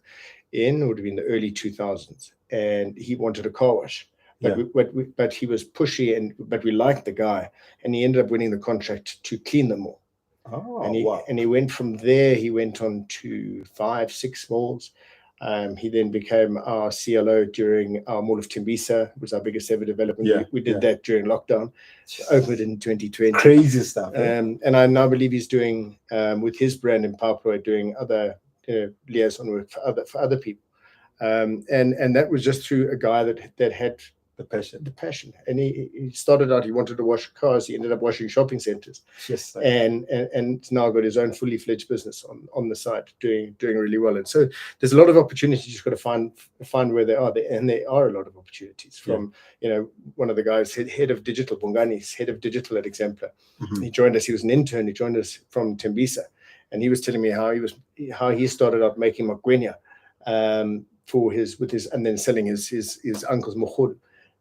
would have been the early 2000s, and he wanted a car wash. But he was pushy, but we liked the guy, and he ended up winning the contract to clean them all. And he went from there. He went on to 5-6 malls. He then became our CLO during our Mall of Tembisa. It was our biggest ever development. We did that during lockdown. Opened in 2020. Crazy stuff. And I now believe he's doing with his brand in Papua, doing other liaison work for other people. And that was just through a guy that had the passion. And he started out, he wanted to wash cars. He ended up washing shopping centers. Yes. And now got his own fully fledged business on the side, doing really well. And so there's a lot of opportunities. You've got to find where they are. And there are a lot of opportunities from, one of the guys, head of digital, Bungani's head of digital at Exemplar. He joined us. He was an intern. He joined us from Tembisa. And he was telling me how he started out making makwenya and then selling his uncle's mohod.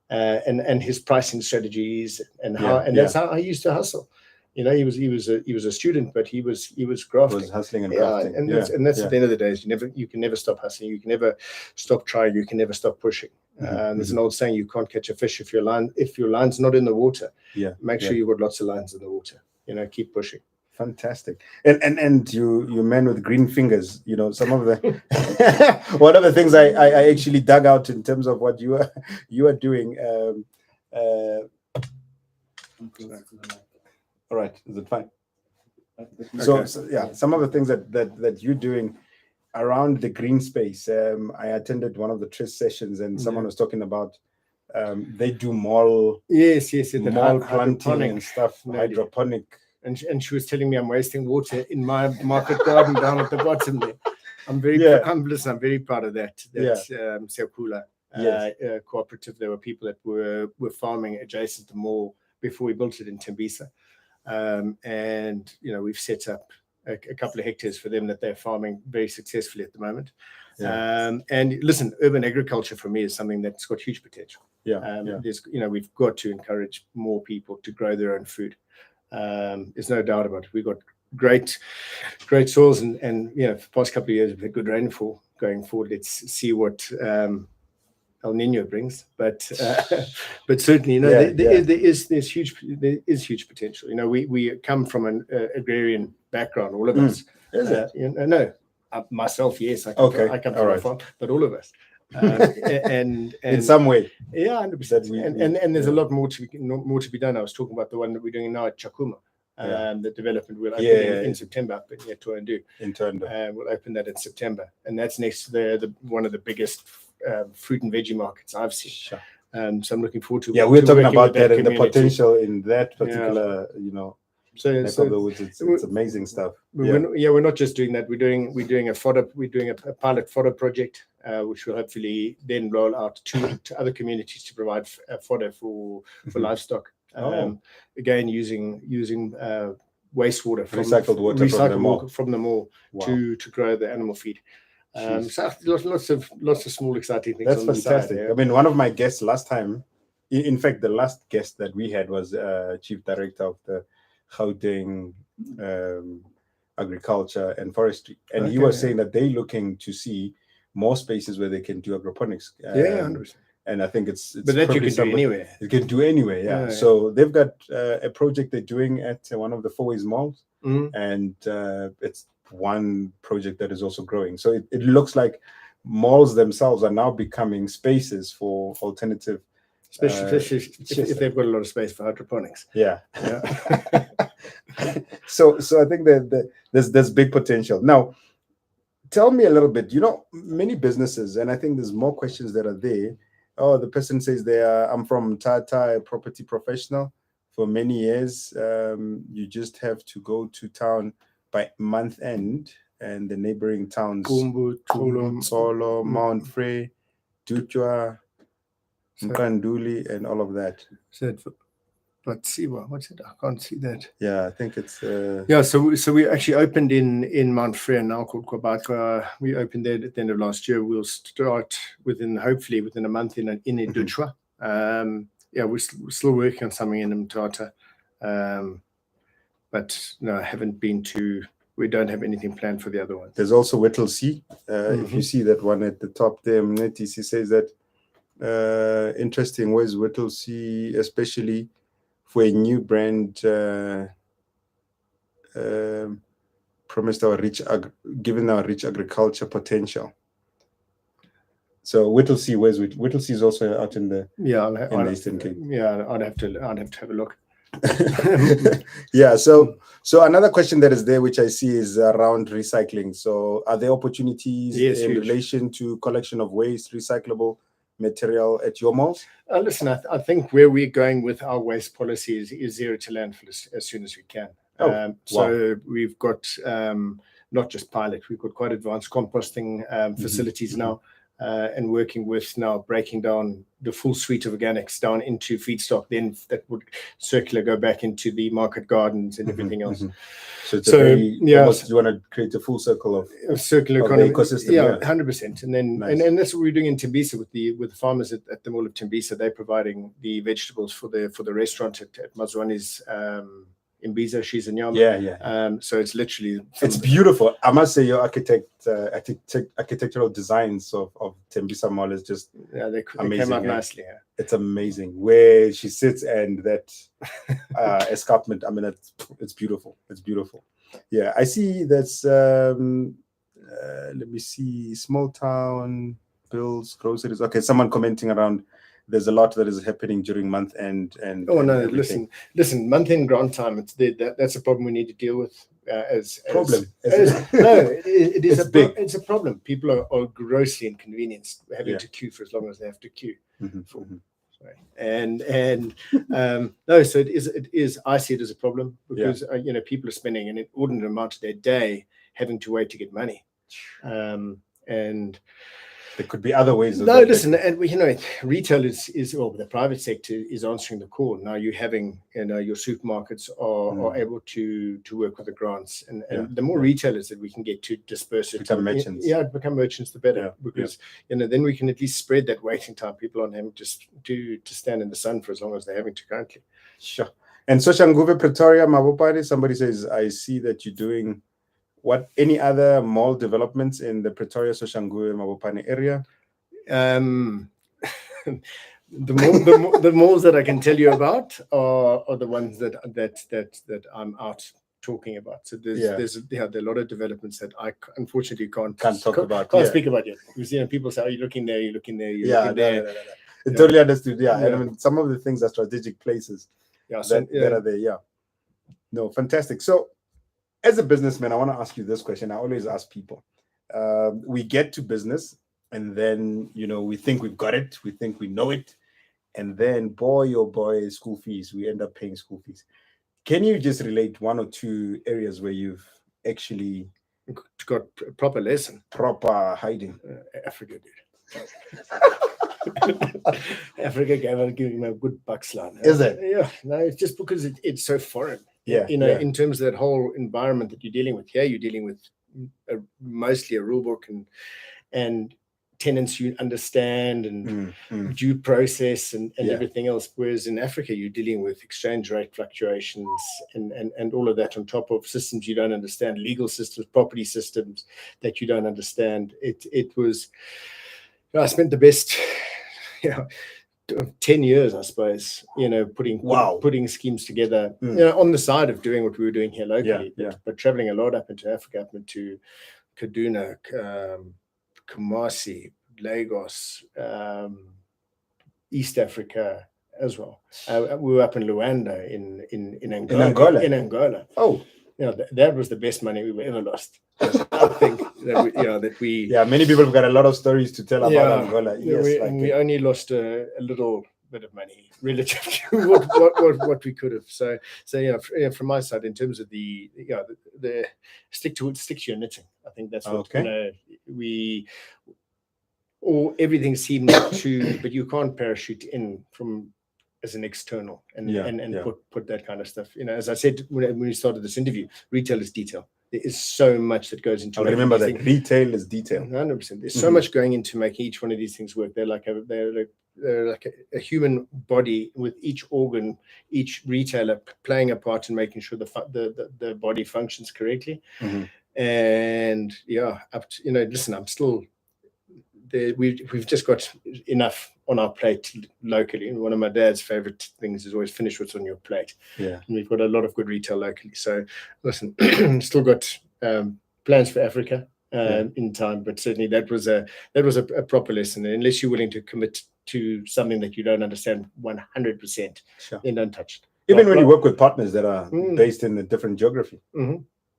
And his pricing strategies and that's how I used to hustle. He was a student, but he was grafting. Was hustling and grafting. And that's at the end of the day, you can never stop hustling. You can never stop trying. You can never stop pushing. There's an old saying: you can't catch a fish if your line's not in the water. Make sure you've got lots of lines in the water. Keep pushing. Fantastic. And you men with green fingers, some of the one of the things I actually dug out in terms of what you are doing. All right, is it fine? So some of the things that you're doing around the green space. I attended one of the TRIS sessions, and someone was talking about they do mall planting and stuff, hydroponic. And she was telling me I'm wasting water in my market garden down at the bottom there. I'm very proud of that. Seokula cooperative. There were people that were farming adjacent to the mall before we built it in Tembisa. And we've set up a couple of hectares for them that they're farming very successfully at the moment. And listen, urban agriculture for me is something that's got huge potential. We've got to encourage more people to grow their own food. There's no doubt about it. We've got great soils, and for the past couple of years we've had good rainfall. Going forward, let's see what El Nino brings. But certainly, there is huge potential. We come from an agrarian background, all of us. Is it? No, myself, yes. I come from a farm, but all of us. And in some way, 100%. And there's a lot more to be done. I was talking about the one that we're doing now at Chakuma, the development we'll open in September up in Township. We'll open that in September, and that's next to one of the biggest fruit and veggie markets I've seen. Sure. So I'm looking forward to. We're talking about that and the potential in that particular, So it's amazing stuff. We're not just doing that. We're doing a pilot fodder project, which will hopefully then roll out to other communities to provide fodder for livestock. Again, using wastewater from recycled water from the mall to grow the animal feed. So lots of small exciting things. That's on fantastic. The side, I mean, one of my guests last time, in fact, the last guest that we had was Chief Director of the Gauteng agriculture and forestry. And he Okay, was yeah. saying that they're looking to see more spaces where they can do aquaponics. Yeah, 100%. And I think it's But that you probably can do somebody- anywhere. You can do anywhere, yeah. Yeah, yeah. So they've got a project they're doing at one of the Fourways malls, and it's one project that is also growing. So it looks like malls themselves are now becoming spaces for alternative. Especially if they've got a lot of space for hydroponics. Yeah. Yeah. So I think that there's big potential. Now, tell me a little bit. Many businesses, and I think there's more questions that are there. Oh, the person says I'm from Tata, a property professional for many years. You just have to go to town by month end, and the neighboring towns, Kumbu, Tsolo, Mount Frey, Dutwa, Mkanduli, and all of that. But see what's it? I can't see that. Yeah, I think it's So we actually opened in Mount Frey now called Kwabaka. We opened there at the end of last year. We'll start hopefully within a month in Dutwa. We're still working on something in Mthatha. But no, I haven't been to. We don't have anything planned for the other ones. There's also Whittlesea. If you see that one at the top there, Mnetisi says that interesting. Where's Whittlesea, especially for a new brand promised given our rich agriculture potential. So Whittlesea, where's Whittlesea is also out in the the Eastern Cape. Yeah, I'd have to have a look. Yeah. So another question that is there, which I see, is around recycling. So are there opportunities in relation to collection of waste, recyclable material at your malls? Listen, I think where we're going with our waste policy is zero to landfill as soon as we can. So we've got not just pilot, we've got quite advanced composting facilities now, and working with now breaking down the full suite of organics down into feedstock, then that would go back into the market gardens and everything else. So you want to create a full circle of circular economy ecosystem. Yeah, 100%. And then and that's what we're doing in Tembisa with the farmers at the mall of Tembisa. They're providing the vegetables for the restaurant at Mazwani's Imbiza, she's in Yama. Yeah. So it's literally beautiful. I must say your architectural designs of Tembisa Mall is just they amazing. Came out nicely. Yeah. It's amazing where she sits and that escarpment. I mean, it's beautiful. It's beautiful. Yeah, I see that's let me see, small town bills, groceries. Okay, someone commenting around. There's a lot that is happening during month end and listen, month end grant time. That's a problem we need to deal with. It is big. It's a problem. People are grossly inconvenienced having to queue for as long as they have to queue. So it is. I see it as a problem because people are spending an inordinate amount of their day having to wait to get money, and. There could be other ways. Listen, and retail is the private sector is answering the call. Now you're having, your supermarkets are able to work with the grants, and the more retailers that we can get to disperse it, become merchants. Become merchants, the better, because then we can at least spread that waiting time. People aren't having to stand in the sun for as long as they're having to currently. Sure. And Soshanguve, Pretoria, Mabopane, somebody says, I see that you're doing. What any other mall developments in the Pretoria, Soshanguve, Mabopane area? The malls that I can tell you about are the ones that I'm out talking about. So there's a lot of developments that I unfortunately can't talk about. Can't speak about yet. Because people say, "Oh, you're looking there, you're looking there, you're looking there." No. Totally understood. Yeah. And I mean, some of the things are strategic places that are there. Yeah. No, fantastic. So. As a businessman, I want to ask you this question. I always ask people. We get to business and then, we think we've got it. We think we know it. And then, boy, school fees. We end up paying school fees. Can you just relate one or two areas where you've actually got proper lesson? Proper hiding? Africa did. Africa gave me a good buckslant. Is it? Yeah. No, it's just because it's so foreign. Yeah, in terms of that whole environment that you're dealing with here, you're dealing with mostly a rule book and tenants you understand and due process and everything else. Whereas in Africa, you're dealing with exchange rate fluctuations and all of that on top of systems you don't understand, legal systems, property systems that you don't understand. It was, I spent the best, 10 years, I suppose, putting schemes together, on the side of doing what we were doing here locally, but traveling a lot up into Africa, up into Kaduna, Kumasi, Lagos, East Africa as well. We were up in Luanda in Angola. In Angola. Oh, that was the best money we ever lost. I think that we. Yeah, many people have got a lot of stories to tell about Angola. Yes, we only lost a little bit of money relative to what we could have. So from my side, in terms of the stick to your knitting, I think that's what everything seems to, but you can't parachute in from as an external and put that kind of stuff. As I said when we started this interview, retail is detail. There is so much that goes into. I remember that retail is detail. 100%. There's so much going into making each one of these things work. They're like a human body with each organ, each retailer playing a part in making sure the body functions correctly. And listen, I'm still. We've just got enough on our plate locally, and one of my dad's favorite things is always finish what's on your plate. Yeah, and we've got a lot of good retail locally. So, listen, still got plans for Africa in time, but certainly that was a proper lesson. And unless you're willing to commit to something that you don't understand 100%, then don't touch it. Even when you work with partners that are based in a different geography,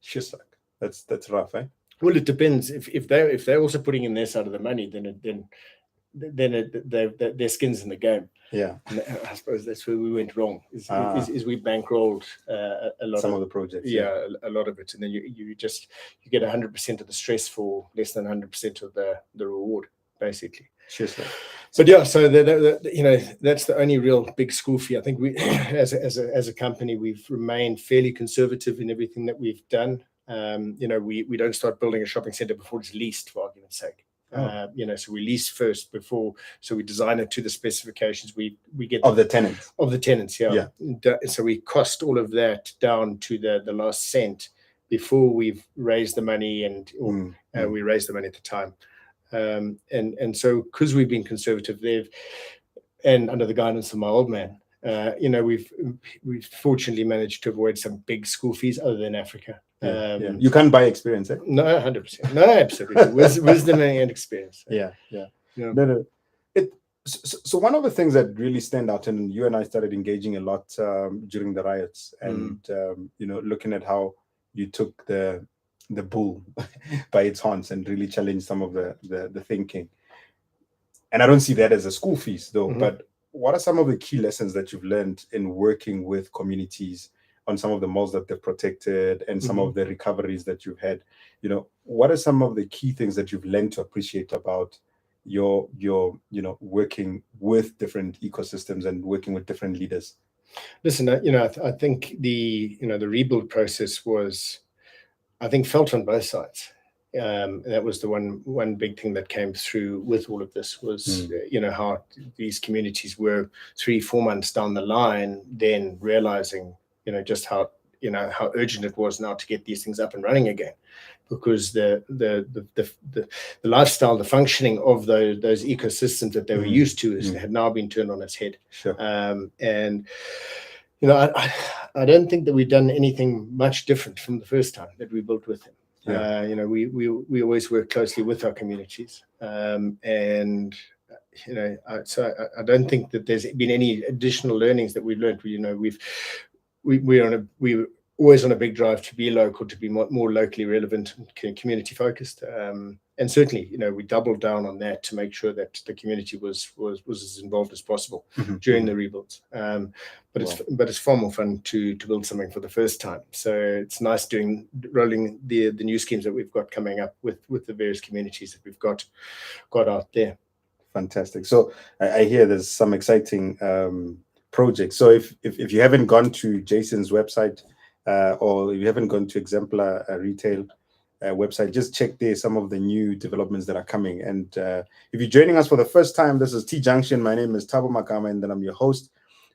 just like that's rough, eh? Well, it depends. If they're also putting in their side of the money, then their skin's in the game. Yeah, and I suppose that's where we went wrong. Is we bankrolled a lot some of the projects. Yeah, a lot of it, and then you get 100% of the stress for less than 100% of the reward, basically. Sure. But so that's the only real big school fee. I think we, as a company, we've remained fairly conservative in everything that we've done. We don't start building a shopping center before it's leased, for argument's sake. So we lease first so we design it to the specifications. We get of the tenants. Yeah. So we cost all of that down to the last cent before we've raised the money, and we raised the money at the time. And so because we've been conservative there, and under the guidance of my old man, we've fortunately managed to avoid some big school fees other than Africa. You can't buy experience, eh? No, 100%. No, absolutely. Wisdom and experience. Yeah. No. So one of the things that really stand out, and you and I started engaging a lot during the riots, and looking at how you took the bull by its horns and really challenged some of the thinking. And I don't see that as a school fees though, but what are some of the key lessons that you've learned in working with communities on some of the malls that they've protected and some of the recoveries that you've had? What are some of the key things that you've learned to appreciate about your working with different ecosystems and working with different leaders? Listen, I think the rebuild process was, I think, felt on both sides. That was the one big thing that came through with all of this was, how these communities were 3-4 months down the line, then realizing, just how urgent it was now to get these things up and running again, because the lifestyle, the functioning of those ecosystems that they were used to had now been turned on its head. Sure. And I don't think that we've done anything much different from the first time that we built with him. Yeah. We always work closely with our communities, and so I don't think that there's been any additional learnings that we've learned. We're always on a big drive to be local, to be more locally relevant and community focused. And certainly, we doubled down on that to make sure that the community was as involved as possible during the rebuilds. But it's far more fun to build something for the first time. So it's nice rolling the new schemes that we've got coming up with the various communities that we've got out there. Fantastic. So I hear there's some exciting projects. So if you haven't gone to Jason's website or if you haven't gone to Exemplar REITail, website. Just check there some of the new developments that are coming. And if you're joining us for the first time, this is T-Junction. My name is Thabo Makama, and then I'm your host.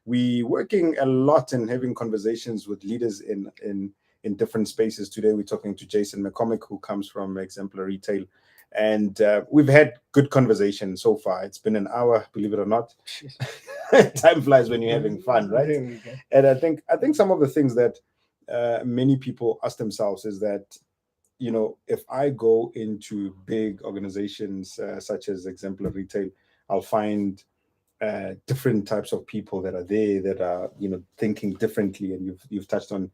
We working a lot and having conversations with leaders in different spaces. Today we're talking to Jason McCormick, who comes from Exemplar REITail, and we've had good conversation so far. It's been an hour, believe it or not. Time flies when you're having fun, right? And I think some of the things that many people ask themselves is that, you know, if I go into big organizations such as Exemplar REITail, I'll find different types of people that are there that are, you know, thinking differently, and you've touched on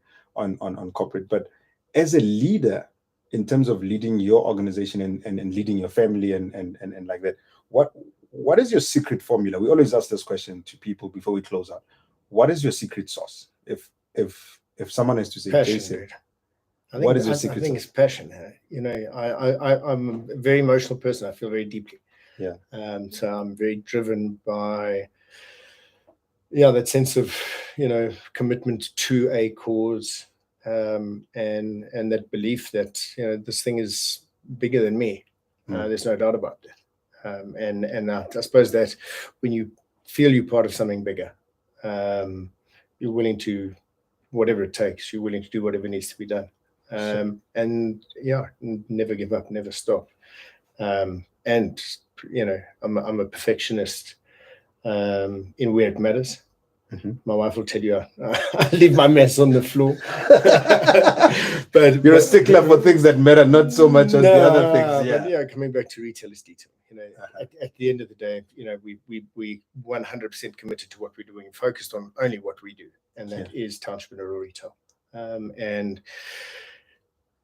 corporate. But as a leader, in terms of leading your organization and leading your family and like that, what is your secret formula? We always ask this question to people before we close out. What is your secret sauce? If someone has to say, passion, Jason, what is your secret sauce? I think it's passion. You know, I'm a very emotional person. I feel very deeply. Yeah. So I'm very driven by, that sense of, you know, commitment to a cause, and that belief that, you know, this thing is bigger than me. There's no doubt about that. And I suppose that when you feel you're part of something bigger, you're willing to, whatever it takes, you're willing to do whatever needs to be done. And never give up, never stop. And you know, I'm a perfectionist in where it matters. Mm-hmm. My wife will tell you I leave my mess on the floor. but you're a stickler for things that matter, not so much as the other things. Yeah. But yeah, coming back to retail is detail. You know, at the end of the day, you know, we 100% committed to what we're doing, focused on only what we do, and that is Township and retail. And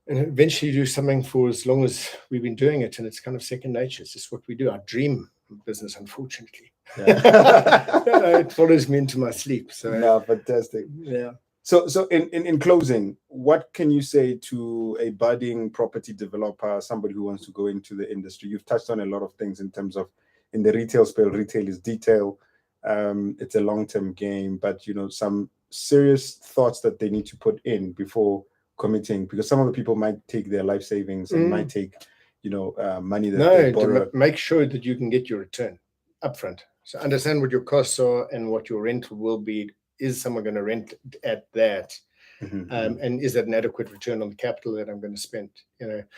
eventually do something for as long as we've been doing it, and it's kind of second nature. It's just what we do. Our dream business, unfortunately. It follows me into my sleep. So no, fantastic. Yeah. So in closing, what can you say to a budding property developer, somebody who wants to go into the industry? You've touched on a lot of things in terms of, in the retail space, retail is detail. It's a long-term game, but, you know, some serious thoughts that they need to put in before committing, because some of the people might take their life savings and might take, you know, money that they borrow. Make sure that you can get your return upfront. So understand what your costs are and what your rental will be. Is someone going to rent at that? Mm-hmm. And is that an adequate return on the capital that I'm going to spend? You know, it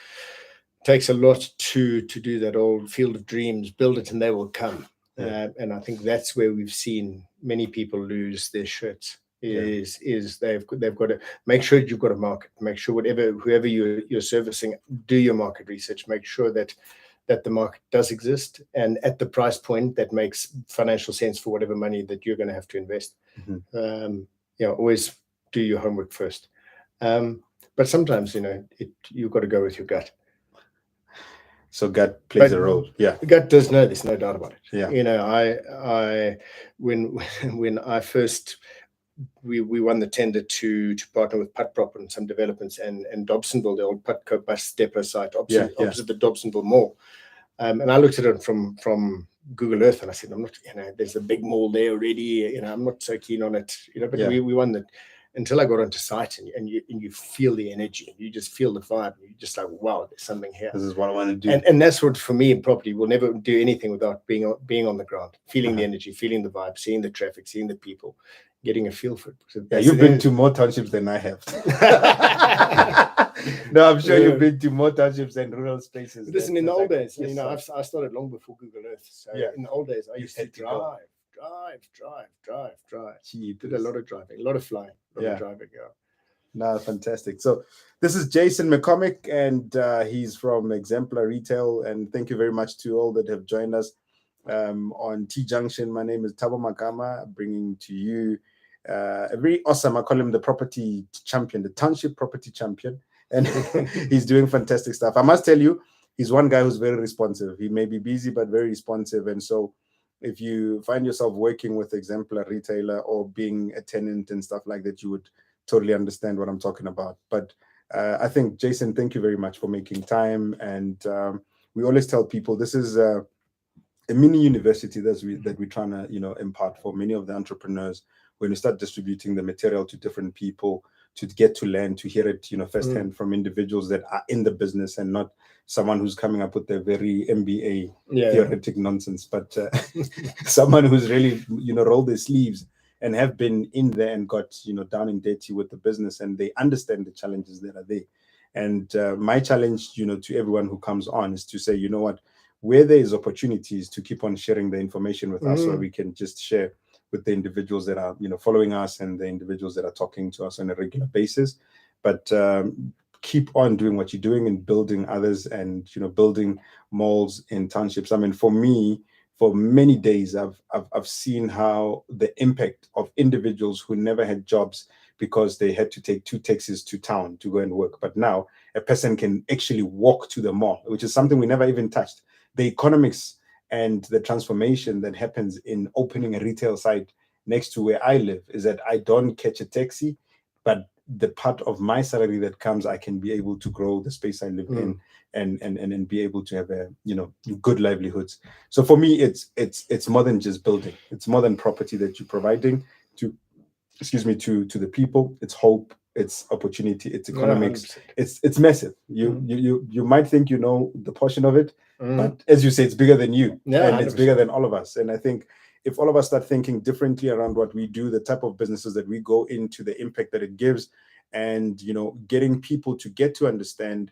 takes a lot to do that old field of dreams, build it and they will come. And I think that's where we've seen many people lose their shirts. Is they've got to make sure you've got a market, make sure whoever you're servicing, do your market research, make sure that the market does exist and at the price point that makes financial sense for whatever money that you're going to have to invest. Mm-hmm. Always do your homework first. But sometimes, you know, you've got to go with your gut. So gut plays a role. Yeah, gut does know. There's no doubt about it. Yeah, you know, I when I first. We won the tender to partner with Putprop and some developments and Dobsonville, the old Putco bus depot site opposite the Dobsonville Mall. And I looked at it from Google Earth and I said, I'm not, you know, there's a big mall there already, you know, I'm not so keen on it, you know, but we won that until I got onto site and you feel the energy, you just feel the vibe, you're just like, wow, there's something here. This is what I want to do. And that's what, for me in property, we'll never do anything without being on the ground, feeling the energy, feeling the vibe, seeing the traffic, seeing the people, getting a feel for it. Yeah, you've been to more townships than I have. No, I'm sure you've been to more townships and rural spaces. Listen, in the old days, you know, I started long before Google Earth. So in the old days, I used to drive. Did a lot of driving, a lot of flying, a lot of driving. Yeah. No, fantastic. So this is Jason McCormick, and he's from Exemplar REITail. And thank you very much to all that have joined us on T-Junction. My name is Thabo Makama, bringing to you a very awesome, I call him the property champion, the Township property champion. And he's doing fantastic stuff. I must tell you, he's one guy who's very responsive. He may be busy, but very responsive. And so if you find yourself working with Exemplar REITail or being a tenant and stuff like that, you would totally understand what I'm talking about. But I think, Jason, thank you very much for making time. And we always tell people this is a mini university that we're trying to, you know, impart for many of the entrepreneurs. When we start distributing the material to different people, to get to learn, to hear it, firsthand from individuals that are in the business and not someone who's coming up with a very MBA theoretic nonsense, but someone who's really, rolled their sleeves and have been in there and got, down and dirty with the business, and they understand the challenges that are there. And my challenge, to everyone who comes on is to say, you know what, where there is opportunities to keep on sharing the information with us, so we can just share with the individuals that are, following us and the individuals that are talking to us on a regular basis. But keep on doing what you're doing and building others and, building malls in townships. I mean, for me, for many days, I've seen how the impact of individuals who never had jobs because they had to take 2 taxis to town to go and work. But now a person can actually walk to the mall, which is something we never even touched. The economics and the transformation that happens in opening a retail site next to where I live is that I don't catch a taxi, but the part of my salary that comes, I can be able to grow the space I live in and be able to have a, good livelihoods. So for me, it's more than just building. It's more than property that you're providing to the people. It's hope, it's opportunity, it's economics. 100%. It's massive. You might think the portion of it, but as you say, it's bigger than you, and 100%. It's bigger than all of us. And I think if all of us start thinking differently around what we do, the type of businesses that we go into, the impact that it gives, and getting people to get to understand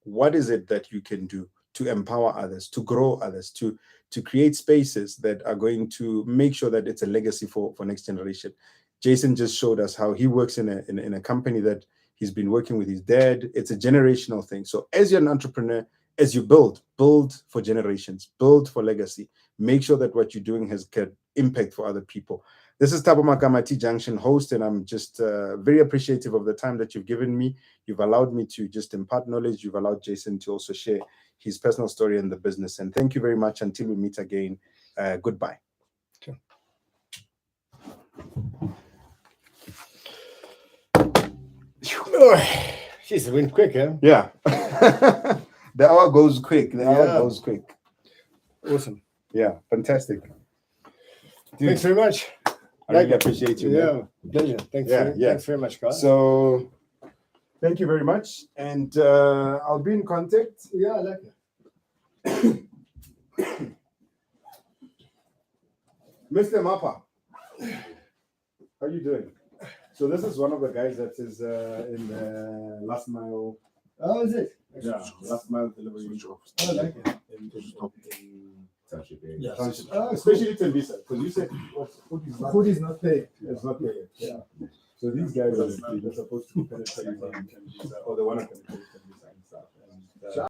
what is it that you can do to empower others, to grow others, to create spaces that are going to make sure that it's a legacy for next generation. Jason just showed us how he works in a company that he's been working with his dad. It's a generational thing. So as you're an entrepreneur, as you build for generations, build for legacy, make sure that what you're doing has got impact for other people. This is Thabo Makama, T-Junction host, and I'm just very appreciative of the time that you've given me. You've allowed me to just impart knowledge. You've allowed Jason to also share his personal story in the business. And thank you very much. Until we meet again, goodbye. Okay. Jeez, it went quick, huh? Yeah. The hour goes quick. Awesome. Yeah, fantastic. Dude, thanks very much. I really appreciate you. Man. Pleasure. Thanks very much, guys. So, thank you very much. And I'll be in contact. Yeah, I like it. Mr. Mapa, how are you doing? So this is one of the guys that is in the last mile. Oh, is it? Yeah, last mile delivery. Oh, I like it. In Township. Yeah. Township. Especially to Visa, because you said food is not paid. It's not paid. Yeah. So these guys are they're supposed to penetrate or they want to penetrate.